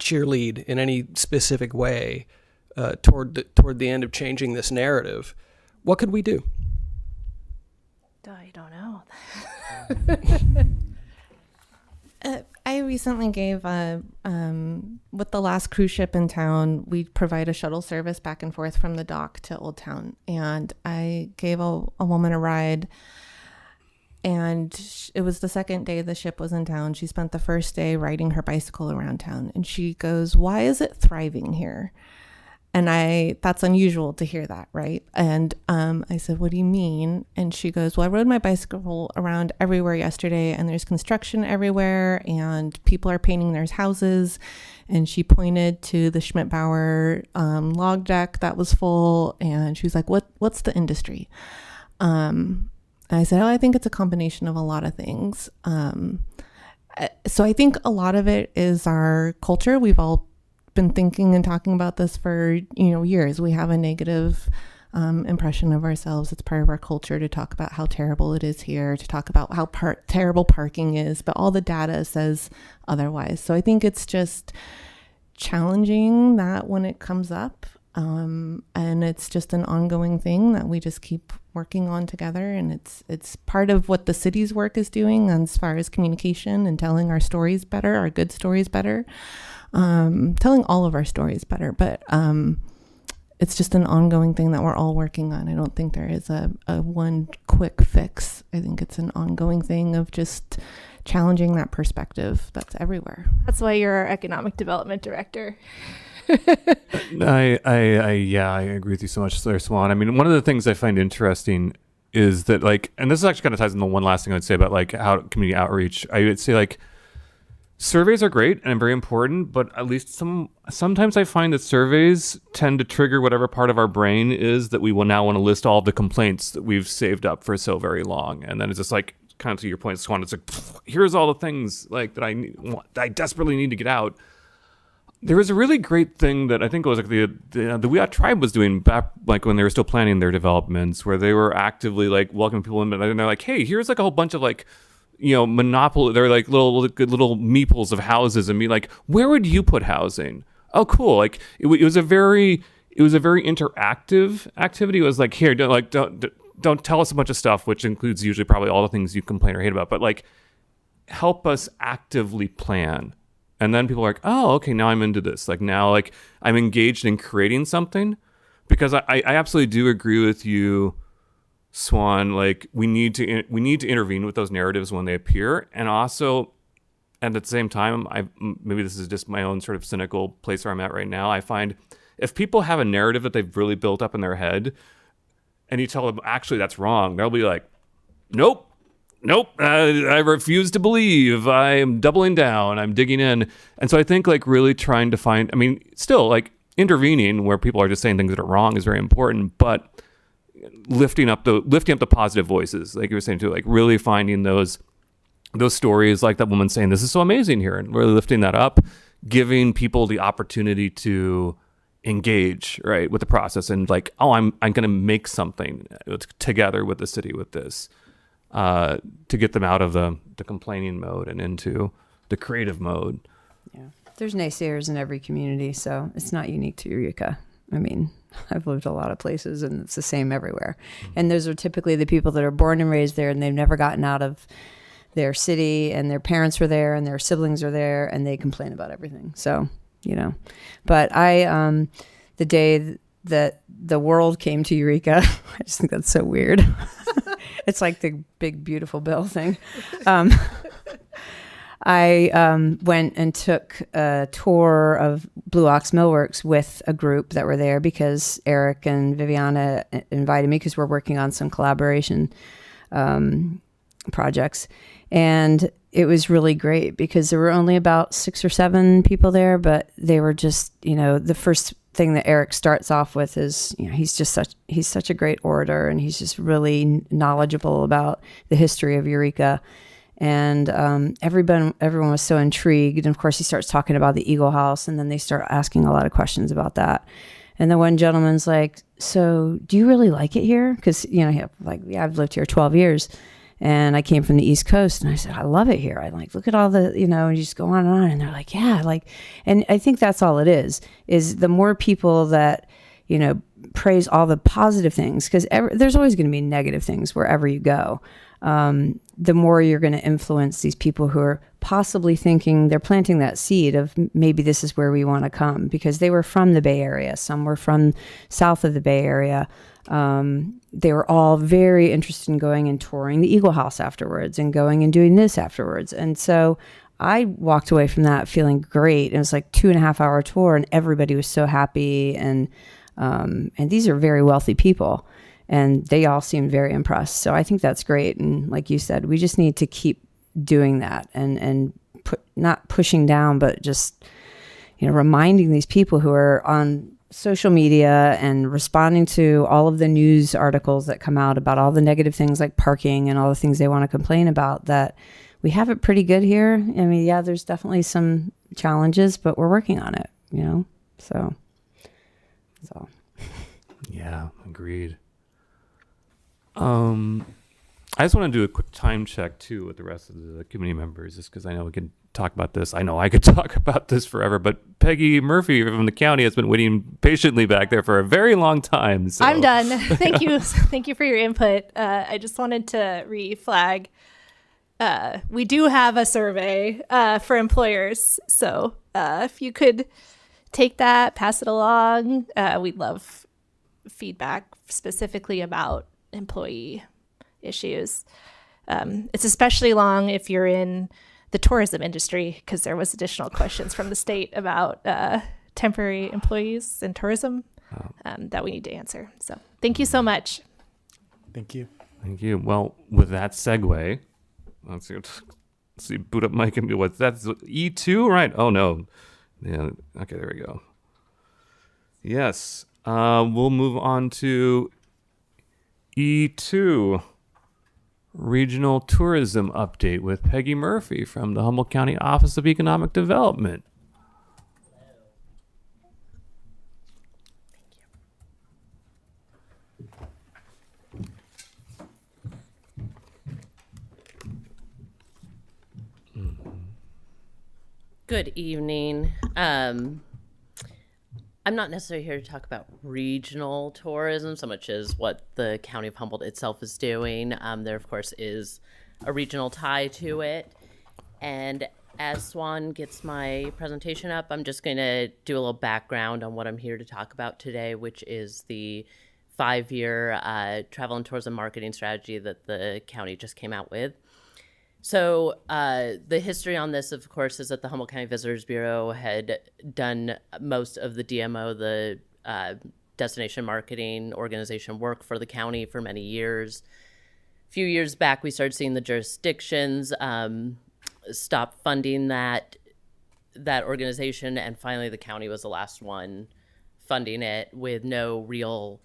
cheerlead in any specific way toward the end of changing this narrative, what could we do? I don't know. I recently gave with the last cruise ship in town, we provide a shuttle service back and forth from the dock to Old Town, and I gave a woman a ride. And it was the second day the ship was in town. She spent the first day riding her bicycle around town, and she goes, "Why is it thriving here?" And that's unusual to hear that, right? And I said, "What do you mean?" And she goes, "Well, I rode my bicycle around everywhere yesterday, and there's construction everywhere, and people are painting their houses." And she pointed to the Schmidt-Bauer log deck that was full, and she was like, "What's the industry?" And I said, I think it's a combination of a lot of things. So I think a lot of it is our culture. We've all been thinking and talking about this for, years. We have a negative impression of ourselves. It's part of our culture to talk about how terrible it is here, to talk about how terrible parking is, but all the data says otherwise. So I think it's just challenging that when it comes up. And it's just an ongoing thing that we just keep working on together. And it's part of what the city's work is doing as far as communication and telling our stories better, our good stories better, telling all of our stories better. But it's just an ongoing thing that we're all working on. I don't think there is a one quick fix. I think it's an ongoing thing of just challenging that perspective that's everywhere. That's why you're our economic development director. I agree with you so much, Sir Swan. I mean, one of the things I find interesting is that, like, and this actually kind of ties into one last thing I would say about like how community outreach. I would say like surveys are great and very important, but at least sometimes I find that surveys tend to trigger whatever part of our brain is that we will now want to list all of the complaints that we've saved up for so very long, and then it's just like, kind of to your point, Swan, it's like, here's all the things like that I desperately need to get out. There was a really great thing that I think it was like the Wiyot tribe was doing back, like when they were still planning their developments, where they were actively like welcoming people in, and they're like, hey, here's like a whole bunch of like, you know, monopoly. They're like little meeples of houses, and be like, where would you put housing? Oh, cool. Like it was a very interactive activity. It was like, here, don't tell us a bunch of stuff, which includes usually probably all the things you complain or hate about, but like help us actively plan. And then people are like, oh, okay, now I'm into this. Like now, like I'm engaged in creating something, because I absolutely do agree with you, Swan. Like we need to intervene with those narratives when they appear, and also, and at the same time, maybe this is just my own sort of cynical place where I'm at right now. I find if people have a narrative that they've really built up in their head, and you tell them actually that's wrong, they'll be like, nope. I refuse to believe. I'm doubling down. I'm digging in. And so I think like really trying to find, I mean, still like intervening where people are just saying things that are wrong is very important, but lifting up the positive voices, like you were saying too, like really finding those stories like that woman saying, this is so amazing here, and really lifting that up, giving people the opportunity to engage, right, with the process, and like, oh, I'm going to make something together with the city with this. To get them out of the complaining mode and into the creative mode. Yeah. There's naysayers in every community, so it's not unique to Eureka. I mean, I've lived a lot of places and it's the same everywhere. And those are typically the people that are born and raised there, and they've never gotten out of their city, and their parents are there and their siblings are there, and they complain about everything. So, you know, but the day that the world came to Eureka, I just think that's so weird. It's like the big, beautiful bill thing. I went and took a tour of Blue Ox Millworks with a group that were there because Eric and Viviana invited me, because we're working on some collaboration projects. And it was really great because there were only about 6 or 7 people there, but they were just, you know, the first thing that Eric starts off with is, you know, he's such a great orator, and he's just really knowledgeable about the history of Eureka. And everyone was so intrigued. And of course, he starts talking about the Eagle House, and then they start asking a lot of questions about that. And the one gentleman's like, so do you really like it here? Because, you know, I've lived here 12 years. And I came from the East Coast, and I said, I love it here. I like, look at all the, you know, and you just go on and on. And they're like, yeah, like, and I think that's all it is the more people that, you know, praise all the positive things, because there's always going to be negative things wherever you go. The more you're going to influence these people who are possibly thinking they're planting that seed of maybe this is where we want to come, because they were from the Bay Area. Some were from south of the Bay Area. They were all very interested in going and touring the Eagle House afterwards and going and doing this afterwards. And so I walked away from that feeling great. It was like 2.5-hour tour, and everybody was so happy. And these are very wealthy people, and they all seemed very impressed. So I think that's great. And like you said, we just need to keep doing that and not pushing down, but just, you know, reminding these people who are on social media and responding to all of the news articles that come out about all the negative things like parking and all the things they want to complain about, that we have it pretty good here. I mean, yeah, there's definitely some challenges, but we're working on it, you know? So. Yeah, agreed. I just want to do a quick time check too with the rest of the committee members, just because I know we can talk about this. I know I could talk about this forever, but Peggy Murphy from the county has been waiting patiently back there for a very long time. So. I'm done. Thank you. Thank you for your input. I just wanted to reflag. We do have a survey for employers. So if you could take that, pass it along, we'd love feedback specifically about employee issues. It's especially long if you're in the tourism industry, because there was additional questions from the state about temporary employees in tourism that we need to answer. So thank you so much. Thank you. Thank you. Well, with that segue, let's see, boot up mic and what's that's E2, right? Oh no. Yeah. Okay, there we go. Yes. We'll move on to E2. Regional Tourism Update with Peggy Murphy from the Humboldt County Office of Economic Development. Good evening. I'm not necessarily here to talk about regional tourism so much as what the County of Humboldt itself is doing. There, of course, is a regional tie to it. And as Swan gets my presentation up, I'm just going to do a little background on what I'm here to talk about today, which is the 5-year travel and tourism marketing strategy that the county just came out with. So the history on this, of course, is that the Humboldt County Visitors Bureau had done most of the DMO, the destination marketing organization work for the county for many years. A few years back, we started seeing the jurisdictions stop funding that organization, and finally the county was the last one funding it, with no real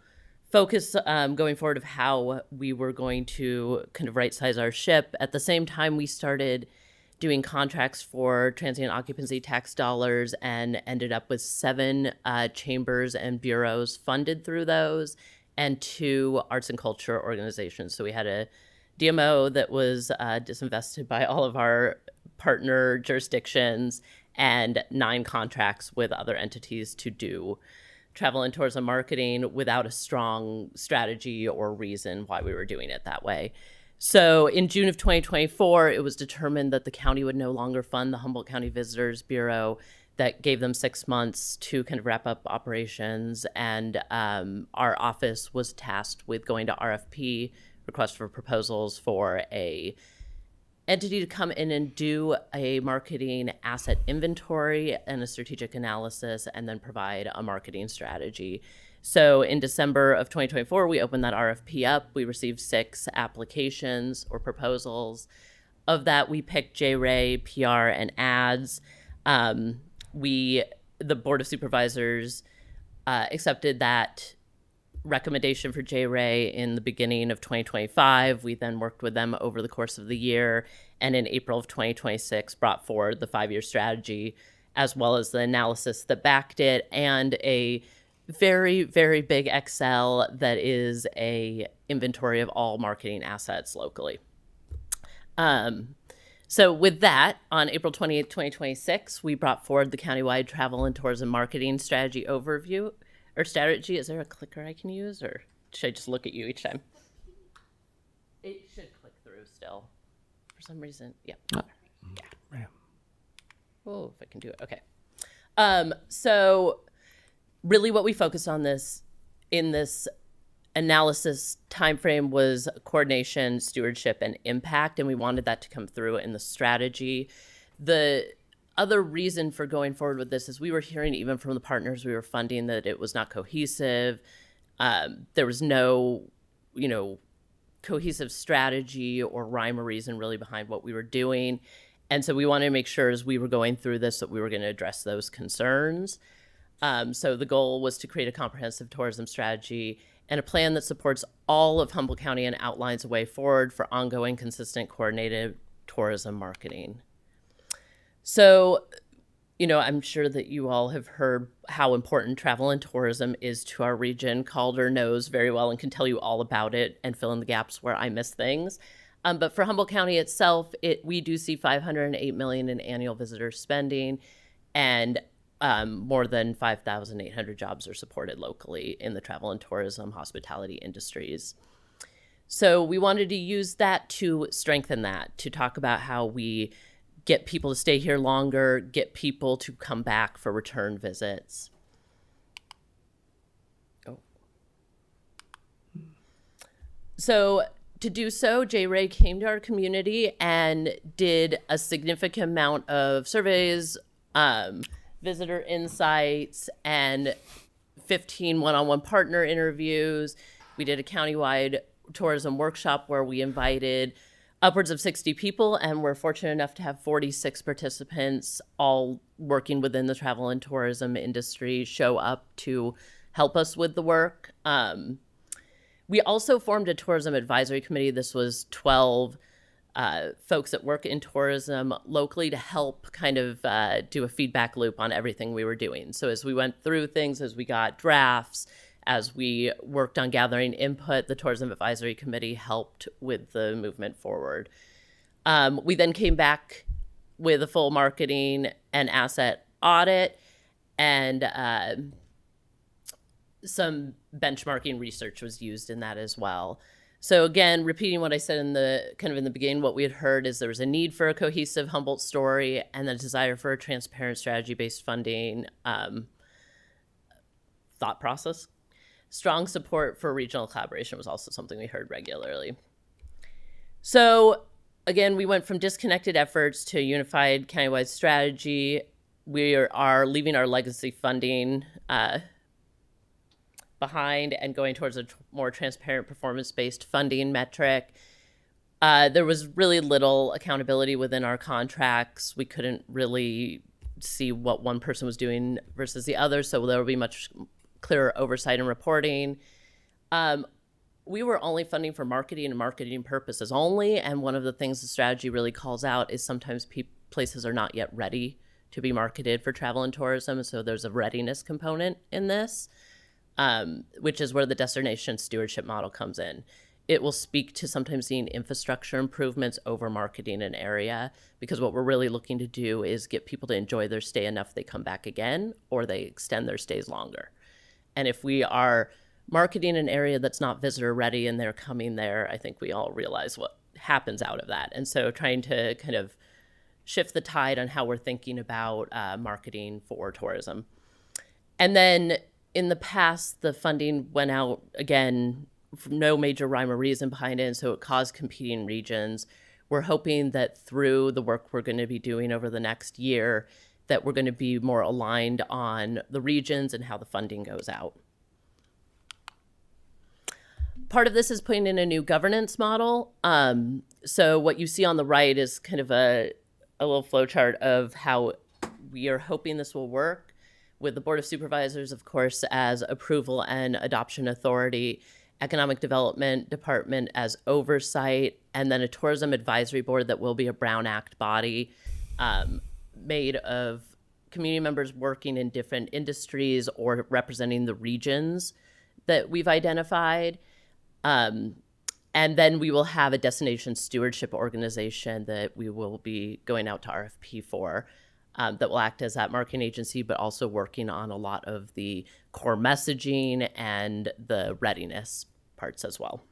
focus going forward of how we were going to kind of right-size our ship. At the same time, we started doing contracts for transient occupancy tax dollars and ended up with 7 chambers and bureaus funded through those, and 2 arts and culture organizations. So we had a DMO that was disinvested by all of our partner jurisdictions, and 9 contracts with other entities to do travel and tourism marketing without a strong strategy or reason why we were doing it that way. So in June of 2024, it was determined that the county would no longer fund the Humboldt County Visitors Bureau. That gave them 6 months to kind of wrap up operations. And our office was tasked with going to RFP, request for proposals, for a entity to come in and do a marketing asset inventory and a strategic analysis, and then provide a marketing strategy. So in December of 2024, we opened that RFP up. We received 6 applications or proposals. Of that, we picked J-Ray, PR, and ads. The Board of Supervisors accepted that recommendation for J-Ray in the beginning of 2025. We then worked with them over the course of the year, and in April of 2026 brought forward the 5-year strategy, as well as the analysis that backed it, and a very, very big Excel that is a inventory of all marketing assets locally. So with that, on April 28th, 2026, we brought forward the countywide travel and tourism marketing strategy overview. Or strategy, is there a clicker I can use, or should I just look at you each time? It should click through still. For some reason, yeah. Yeah. Oh, if I can do it, okay. So really what we focused on in this analysis timeframe was coordination, stewardship, and impact, and we wanted that to come through in the strategy. The other reason for going forward with this is we were hearing even from the partners we were funding that it was not cohesive. There was no, cohesive strategy or rhyme or reason really behind what we were doing. And so we wanted to make sure as we were going through this that we were going to address those concerns. So the goal was to create a comprehensive tourism strategy and a plan that supports all of Humboldt County and outlines a way forward for ongoing, consistent, coordinated tourism marketing. So you know, I'm sure that you all have heard how important travel and tourism is to our region. Calder knows very well and can tell you all about it and fill in the gaps where I miss things. But for Humboldt County itself, we do see $508 million in annual visitor spending, and more than 5,800 jobs are supported locally in the travel and tourism, hospitality industries. So we wanted to use that to strengthen that, to talk about how we get people to stay here longer, get people to come back for return visits. So to do so, J-Ray came to our community and did a significant amount of surveys, visitor insights, and 15 one-on-one partner interviews. We did a countywide tourism workshop where we invited upwards of 60 people, and we're fortunate enough to have 46 participants, all working within the travel and tourism industry, show up to help us with the work. We also formed a tourism advisory committee. This was 12 folks that work in tourism locally to help kind of do a feedback loop on everything we were doing. So as we went through things, as we got drafts, as we worked on gathering input, the tourism advisory committee helped with the movement forward. We then came back with a full marketing and asset audit, and some benchmarking research was used in that as well. So again, repeating what I said in the beginning, what we had heard is there was a need for a cohesive Humboldt story and a desire for a transparent strategy-based funding thought process. Strong support for regional collaboration was also something we heard regularly. So again, we went from disconnected efforts to a unified countywide strategy. We are leaving our legacy funding behind and going towards a more transparent performance-based funding metric. There was really little accountability within our contracts. We couldn't really see what one person was doing versus the other, so there will be much clearer oversight and reporting. We were only funding for marketing and marketing purposes only, and one of the things the strategy really calls out is sometimes places are not yet ready to be marketed for travel and tourism, so there's a readiness component in this. Which is where the destination stewardship model comes in. It will speak to sometimes seeing infrastructure improvements over marketing an area, because what we're really looking to do is get people to enjoy their stay enough they come back again, or they extend their stays longer. And if we are marketing an area that's not visitor ready and they're coming there, I think we all realize what happens out of that. And so trying to kind of shift the tide on how we're thinking about marketing for tourism. And then in the past, the funding went out, again, no major rhyme or reason behind it, and so it caused competing regions. We're hoping that through the work we're going to be doing over the next year, that we're going to be more aligned on the regions and how the funding goes out. Part of this is putting in a new governance model. So what you see on the right is kind of a little flowchart of how we are hoping this will work, with the Board of Supervisors, of course, as approval and adoption authority, Economic Development Department as oversight, and then a Tourism Advisory Board that will be a Brown Act body made of community members working in different industries or representing the regions that we've identified. And then we will have a destination stewardship organization that we will be going out to RFP for. That will act as that marketing agency, but also working on a lot of the core messaging and the readiness parts as well.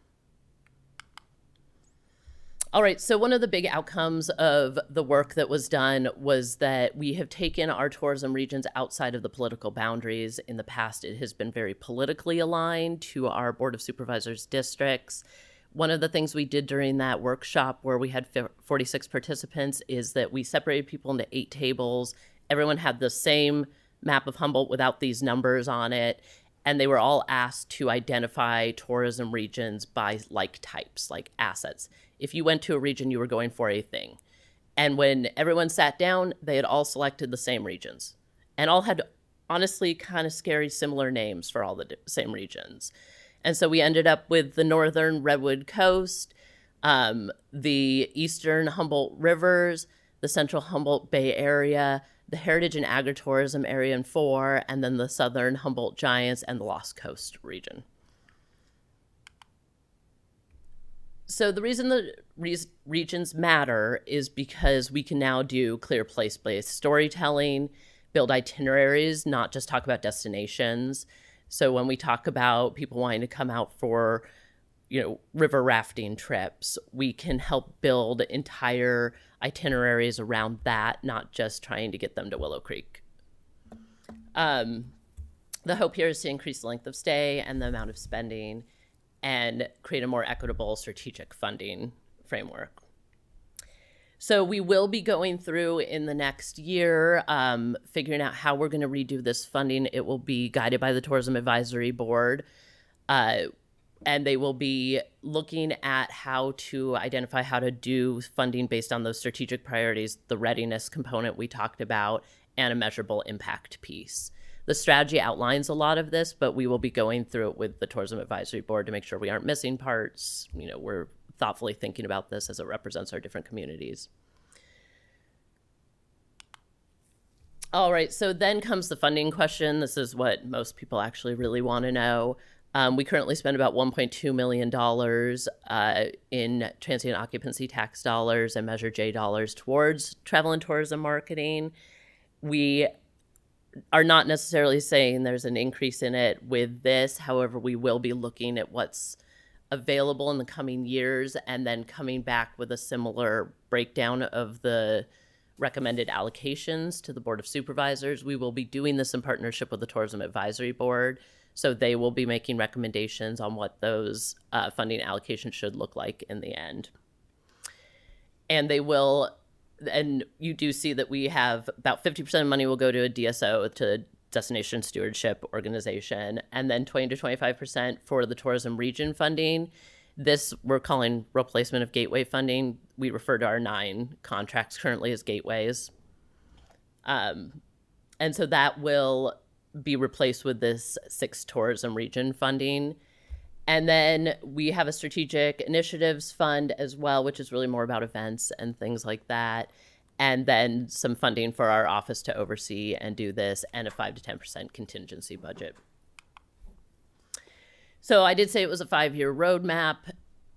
All right, so one of the big outcomes of the work that was done was that we have taken our tourism regions outside of the political boundaries. In the past, it has been very politically aligned to our Board of Supervisors districts. One of the things we did during that workshop, where we had 46 participants, is that we separated people into 8 tables. Everyone had the same map of Humboldt without these numbers on it, and they were all asked to identify tourism regions by like types, like assets. If you went to a region, you were going for a thing. And when everyone sat down, they had all selected the same regions, and all had honestly kind of scary similar names for all the same regions. And so we ended up with the northern Redwood Coast, the eastern Humboldt Rivers, the central Humboldt Bay Area, the Heritage and Agritourism Area in 4, and then the Southern Humboldt Giants and the Lost Coast region. So the reason the regions matter is because we can now do clear place-based storytelling, build itineraries, not just talk about destinations. So when we talk about people wanting to come out for, river rafting trips, we can help build entire itineraries around that, not just trying to get them to Willow Creek. The hope here is to increase the length of stay and the amount of spending and create a more equitable strategic funding framework. So we will be going through in the next year, figuring out how we're going to redo this funding. It will be guided by the Tourism Advisory Board, and they will be looking at how to identify how to do funding based on those strategic priorities, the readiness component we talked about, and a measurable impact piece. The strategy outlines a lot of this, but we will be going through it with the Tourism Advisory Board to make sure we aren't missing parts. We're thoughtfully thinking about this as it represents our different communities. All right, so then comes the funding question. This is what most people actually really want to know. We currently spend about $1.2 million in transient occupancy tax dollars and Measure J dollars towards travel and tourism marketing. We are not necessarily saying there's an increase in it with this. However, we will be looking at what's available in the coming years and then coming back with a similar breakdown of the recommended allocations to the Board of Supervisors. We will be doing this in partnership with the Tourism Advisory Board, so they will be making recommendations on what those funding allocations should look like in the end. And they will, and you do see that we have about 50% of money will go to a DSO, to Destination Stewardship Organization, and then 20 to 25% for the tourism region funding. This we're calling replacement of gateway funding. We refer to our 9 contracts currently as gateways. And so that will be replaced with this 6 tourism region funding. And then we have a strategic initiatives fund as well, which is really more about events and things like that. And then some funding for our office to oversee and do this, and a 5 to 10% contingency budget. So I did say it was a 5-year roadmap.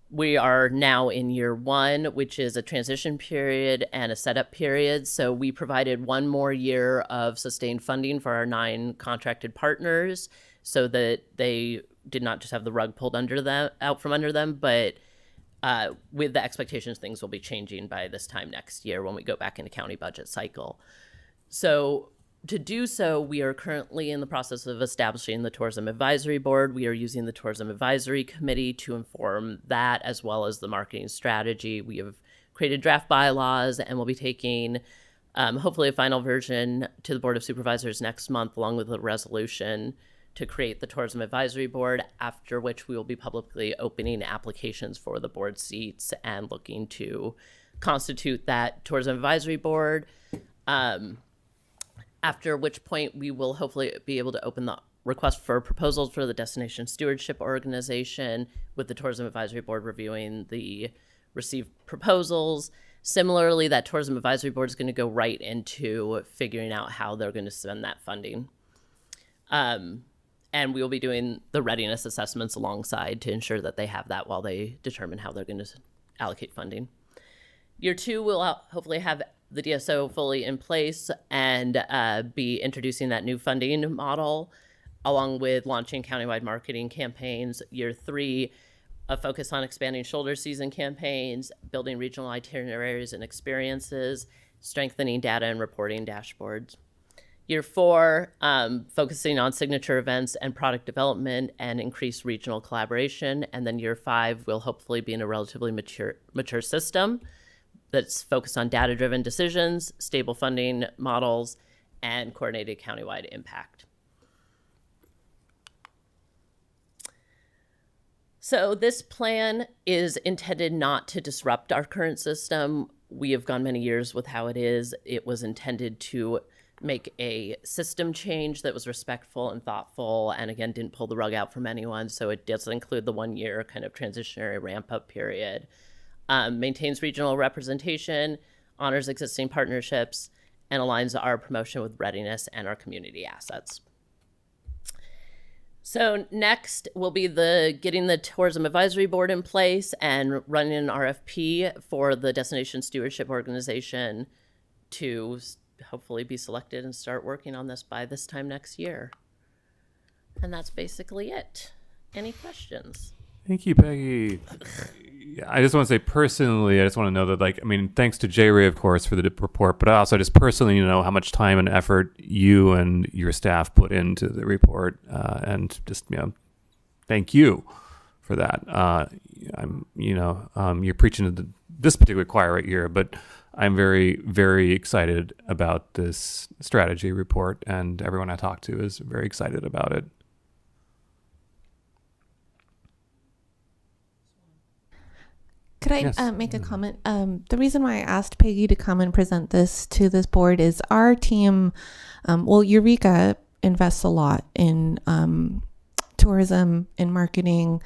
We are now in year 1, which is a transition period and a setup period. So we provided 1 more year of sustained funding for our 9 contracted partners so that they did not just have the rug pulled out from under them, but with the expectations things will be changing by this time next year when we go back into county budget cycle. So to do so, we are currently in the process of establishing the Tourism Advisory Board. We are using the Tourism Advisory Committee to inform that, as well as the marketing strategy. We have created draft bylaws, and we'll be taking hopefully a final version to the Board of Supervisors next month, along with a resolution to create the Tourism Advisory Board, after which we will be publicly opening applications for the board seats and looking to constitute that Tourism Advisory Board. After which point we will hopefully be able to open the request for proposals for the Destination Stewardship Organization, with the Tourism Advisory Board reviewing the received proposals. Similarly, that Tourism Advisory Board is going to go right into figuring out how they're going to spend that funding. And we will be doing the readiness assessments alongside to ensure that they have that while they determine how they're going to allocate funding. Year 2 will hopefully have the DSO fully in place and be introducing that new funding model, along with launching countywide marketing campaigns. Year 3, a focus on expanding shoulder season campaigns, building regional itineraries and experiences, strengthening data and reporting dashboards. Year 4, focusing on signature events and product development and increased regional collaboration. And then year 5 will hopefully be in a relatively mature system that's focused on data-driven decisions, stable funding models, and coordinated countywide impact. So this plan is intended not to disrupt our current system. We have gone many years with how it is. It was intended to make a system change that was respectful and thoughtful, and again, didn't pull the rug out from anyone. So it does include the 1-year kind of transitionary ramp-up period. Maintains regional representation, honors existing partnerships, and aligns our promotion with readiness and our community assets. So next will be getting the Tourism Advisory Board in place and running an RFP for the Destination Stewardship Organization to hopefully be selected and start working on this by this time next year. And that's basically it. Any questions? Thank you, Peggy. I just want to say personally, I just want to know that, like, I mean, thanks to J-Ray, of course, for the report, but I also just personally know how much time and effort you and your staff put into the report, and just, thank you for that. You're preaching to this particular choir right here, but I'm very, very excited about this strategy report, and everyone I talk to is very excited about it. Could I Yes. make a comment? The reason why I asked Peggy to come and present this to this board is our team, Eureka invests a lot in tourism and marketing.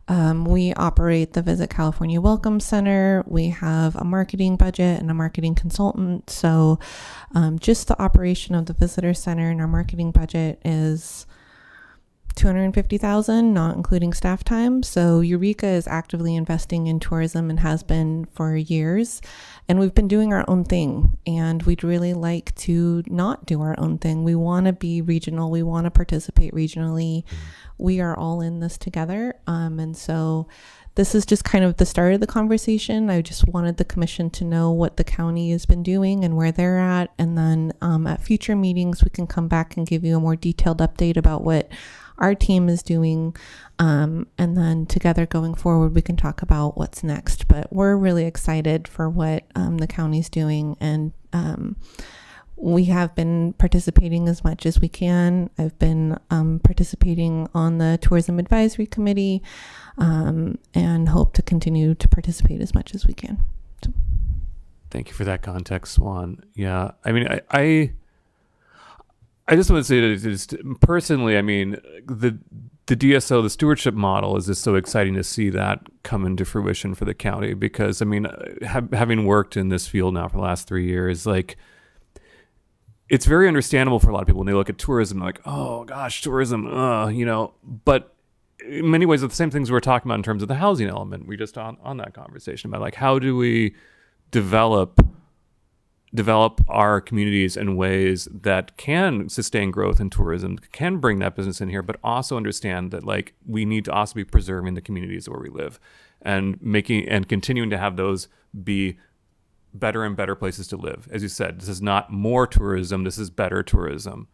We operate the Visit California Welcome Center. We have a marketing budget and a marketing consultant. So just the operation of the visitor center and our marketing budget is $250,000, not including staff time. So Eureka is actively investing in tourism and has been for years. And we've been doing our own thing. And we'd really like to not do our own thing. We want to be regional. We want to participate regionally. We are all in this together. And so this is just kind of the start of the conversation. I just wanted the commission to know what the county has been doing and where they're at. And then at future meetings, we can come back and give you a more detailed update about what our team is doing. And then together going forward, we can talk about what's next. But we're really excited for what the county's doing. And we have been participating as much as we can. I've been participating on the Tourism Advisory Committee and hope to continue to participate as much as we can. So. Thank you for that context, Swan. Yeah, I mean, I just want to say that just personally, I mean, the DSO, the stewardship model, is just so exciting to see that come into fruition for the county because, I mean, having worked in this field now for the last 3 years, like, it's very understandable for a lot of people when they look at tourism, like, oh gosh, tourism, but in many ways, it's the same things we're talking about in terms of the housing element. We just on that conversation about, like, how do we develop our communities in ways that can sustain growth in tourism, can bring that business in here, but also understand that, like, we need to also be preserving the communities where we live and continuing to have those be better and better places to live. As you said, this is not more tourism, this is better tourism.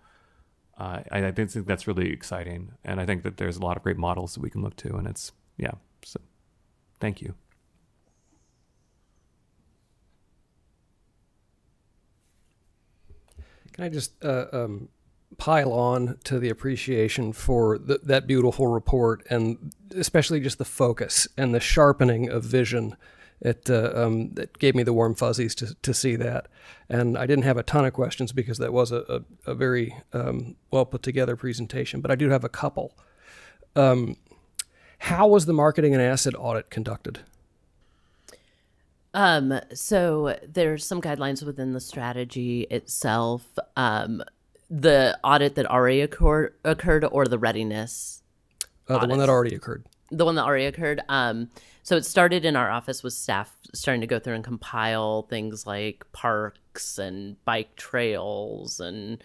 I think that's really exciting. And I think that there's a lot of great models that we can look to, and so thank you. Can I just pile on to the appreciation for that beautiful report, and especially just the focus and the sharpening of vision. It gave me the warm fuzzies to see that. And I didn't have a ton of questions because that was a very well put together presentation, but I do have a couple. How was the marketing and asset audit conducted? So there's some guidelines within the strategy itself. The audit that already occurred or the readiness? The one that already occurred. The one that already occurred. So it started in our office with staff starting to go through and compile things like parks and bike trails and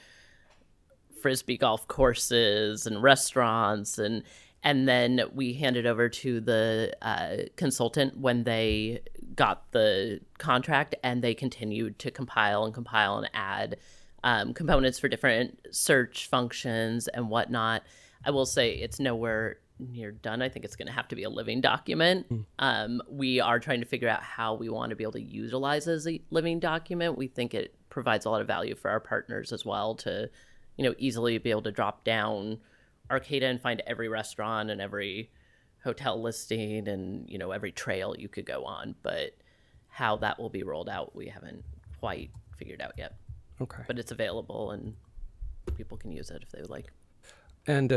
Frisbee golf courses and restaurants. And then we handed over to the consultant when they got the contract, and they continued to compile and add components for different search functions and whatnot. I will say it's nowhere near done. I think it's going to have to be a living document. We are trying to figure out how we want to be able to utilize it as a living document. We think it provides a lot of value for our partners as well to, easily be able to drop down Arcata and find every restaurant and every hotel listing and, every trail you could go on. But how that will be rolled out, we haven't quite figured out yet. Okay. But it's available and people can use it if they would like. And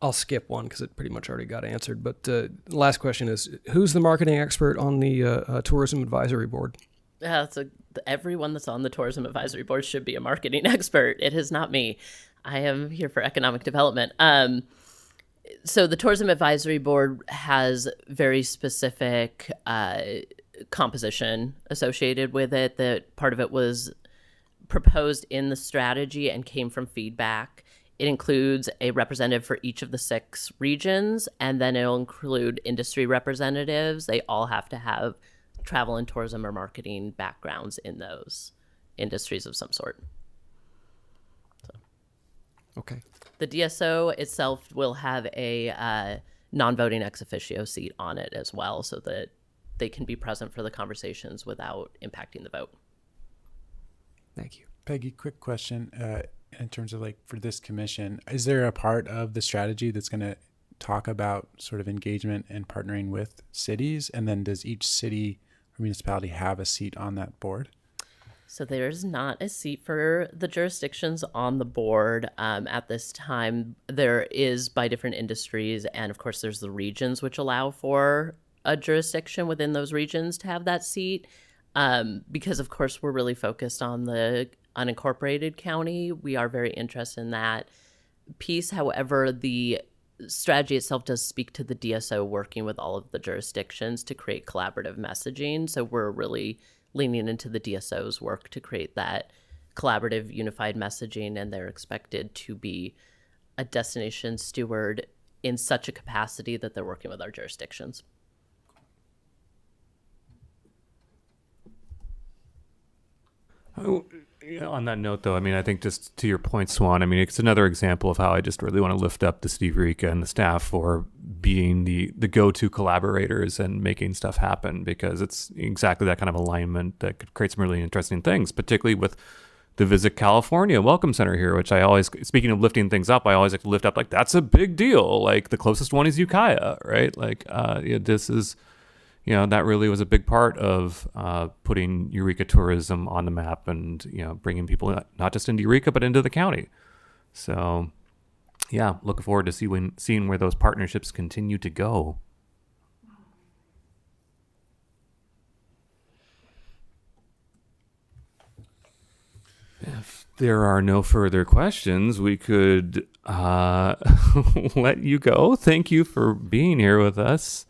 I'll skip one because it pretty much already got answered. But the last question is, who's the marketing expert on the Tourism Advisory Board? That's everyone that's on the Tourism Advisory Board should be a marketing expert. It is not me. I am here for economic development. So the Tourism Advisory Board has very specific composition associated with it. That part of it was proposed in the strategy and came from feedback. It includes a representative for each of the 6 regions, and then it'll include industry representatives. They all have to have travel and tourism or marketing backgrounds in those industries of some sort. Okay. The DSO itself will have a non-voting ex officio seat on it as well, so that they can be present for the conversations without impacting the vote. Thank you. Peggy, quick question. In terms of like for this commission, is there a part of the strategy that's going to talk about sort of engagement and partnering with cities? And then does each city or municipality have a seat on that board? So there's not a seat for the jurisdictions on the board at this time. There is by different industries, and of course there's the regions which allow for a jurisdiction within those regions to have that seat. Because of course we're really focused on the unincorporated county. We are very interested in that piece. However, the strategy itself does speak to the DSO working with all of the jurisdictions to create collaborative messaging. So we're really leaning into the DSO's work to create that collaborative unified messaging, and they're expected to be a destination steward in such a capacity that they're working with our jurisdictions. Oh, yeah, on that note, though, I mean, I think just to your point, Swan, I mean, it's another example of how I just really want to lift up the Steve Eureka and the staff for being the go-to collaborators and making stuff happen, because it's exactly that kind of alignment that could create some really interesting things, particularly with the Visit California Welcome Center here, which I always, speaking of lifting things up, I always like to lift up, like, that's a big deal. Like, the closest one is Ukiah, right? Like, this is... that really was a big part of putting Eureka tourism on the map and, bringing people not just into Eureka, but into the county. So, yeah, looking forward to seeing where those partnerships continue to go. If there are no further questions, we could let you go. Thank you for being here with us.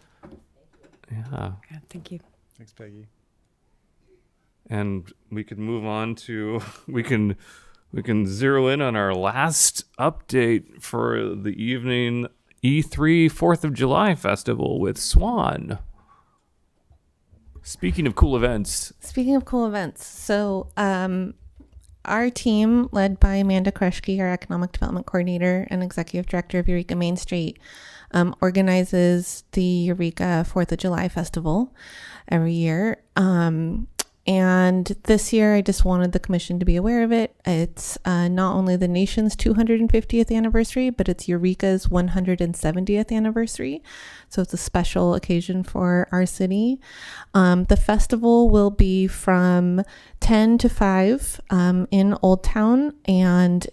Yeah. Thank you. Thanks, Peggy. And we could move on to we can zero in on our last update for the evening, E3 4th of July Festival with Swan. Speaking of cool events. So our team, led by Amanda Kreschke, our Economic Development Coordinator and Executive Director of Eureka Main Street, organizes the Eureka 4th of July Festival every year. And this year, I just wanted the commission to be aware of it. It's not only the nation's 250th anniversary, but it's Eureka's 170th anniversary. So it's a special occasion for our city. The festival will be from 10 to 5 in Old Town, and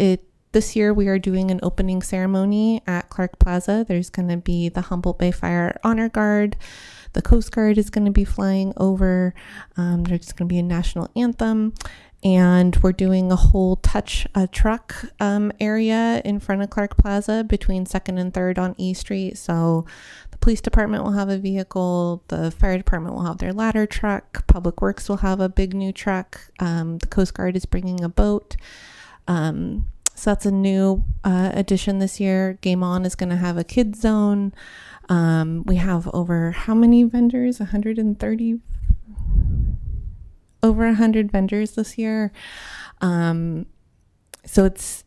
this year we are doing an opening ceremony at Clark Plaza. There's going to be the Humboldt Bay Fire Honor Guard. The Coast Guard is going to be flying over. There's going to be a national anthem. And we're doing a whole touch truck area in front of Clark Plaza between 2nd and 3rd on E Street. So the police department will have a vehicle. The fire department will have their ladder truck. Public Works will have a big new truck. The Coast Guard is bringing a boat. So that's a new addition this year. Game On is going to have a kids zone. We have over how many vendors? 130? Over 100 vendors this year. So it's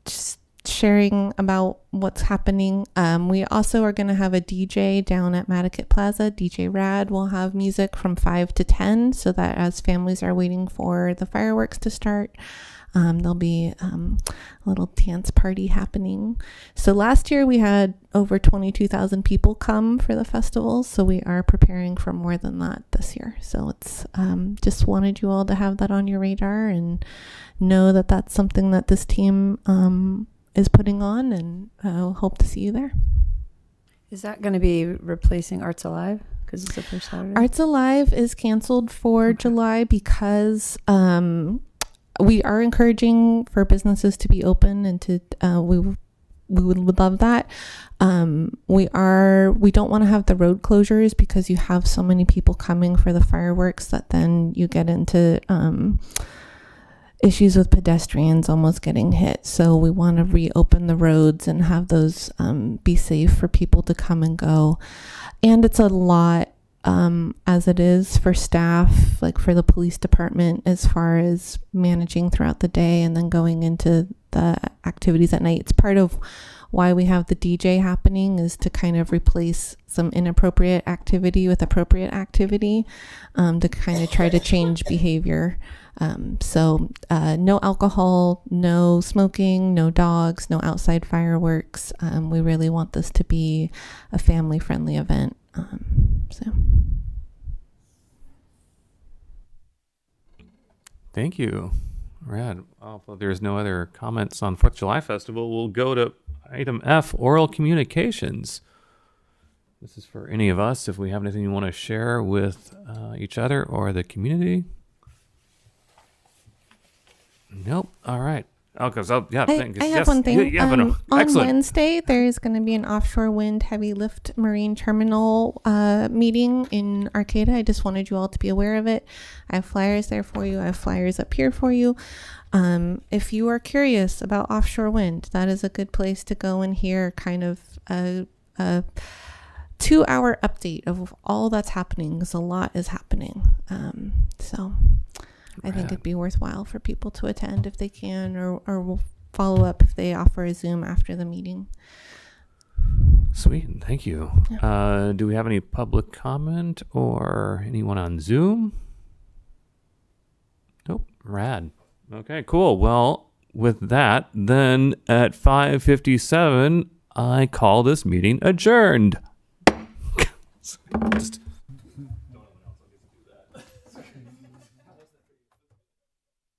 just sharing about what's happening. We also are going to have a DJ down at Madaket Plaza. DJ Rad will have music from 5 to 10, so that as families are waiting for the fireworks to start, there'll be a little dance party happening. So last year we had over 22,000 people come for the festival. So we are preparing for more than that this year. So it's just wanted you all to have that on your radar and know that that's something that this team is putting on, and hope to see you there. Is that going to be replacing Arts Alive? because it's the first Saturday. Arts Alive is canceled for July because we are encouraging for businesses to be open and to we would love that. We don't want to have the road closures because you have so many people coming for the fireworks that then you get into issues with pedestrians almost getting hit. So we want to reopen the roads and have those be safe for people to come and go. And it's a lot as it is for staff, like for the police department, as far as managing throughout the day and then going into the activities at night. It's part of why we have the DJ happening, is to kind of replace some inappropriate activity with appropriate activity, to kind of try to change behavior. So no alcohol, no smoking, no dogs, no outside fireworks. We really want this to be a family-friendly event. So. Thank you. Rad. Although there's no other comments on 4th of July Festival, we'll go to item F, oral communications. This is for any of us, if we have anything you want to share with each other or the community. Nope. All right. I have one thing. On Wednesday, there is going to be an offshore wind heavy lift marine terminal meeting in Arcata. I just wanted you all to be aware of it. I have flyers there for you. I have flyers up here for you. If you are curious about offshore wind, that is a good place to go and hear kind of a 2-hour update of all that's happening, because a lot is happening. So I think it'd be worthwhile for people to attend if they can, or we'll follow up if they offer a Zoom after the meeting. Sweet. Thank you. Yeah. Do we have any public comment or anyone on Zoom? Nope. Rad. Okay, cool. Well, with that, then at 5:57, I call this meeting adjourned. Just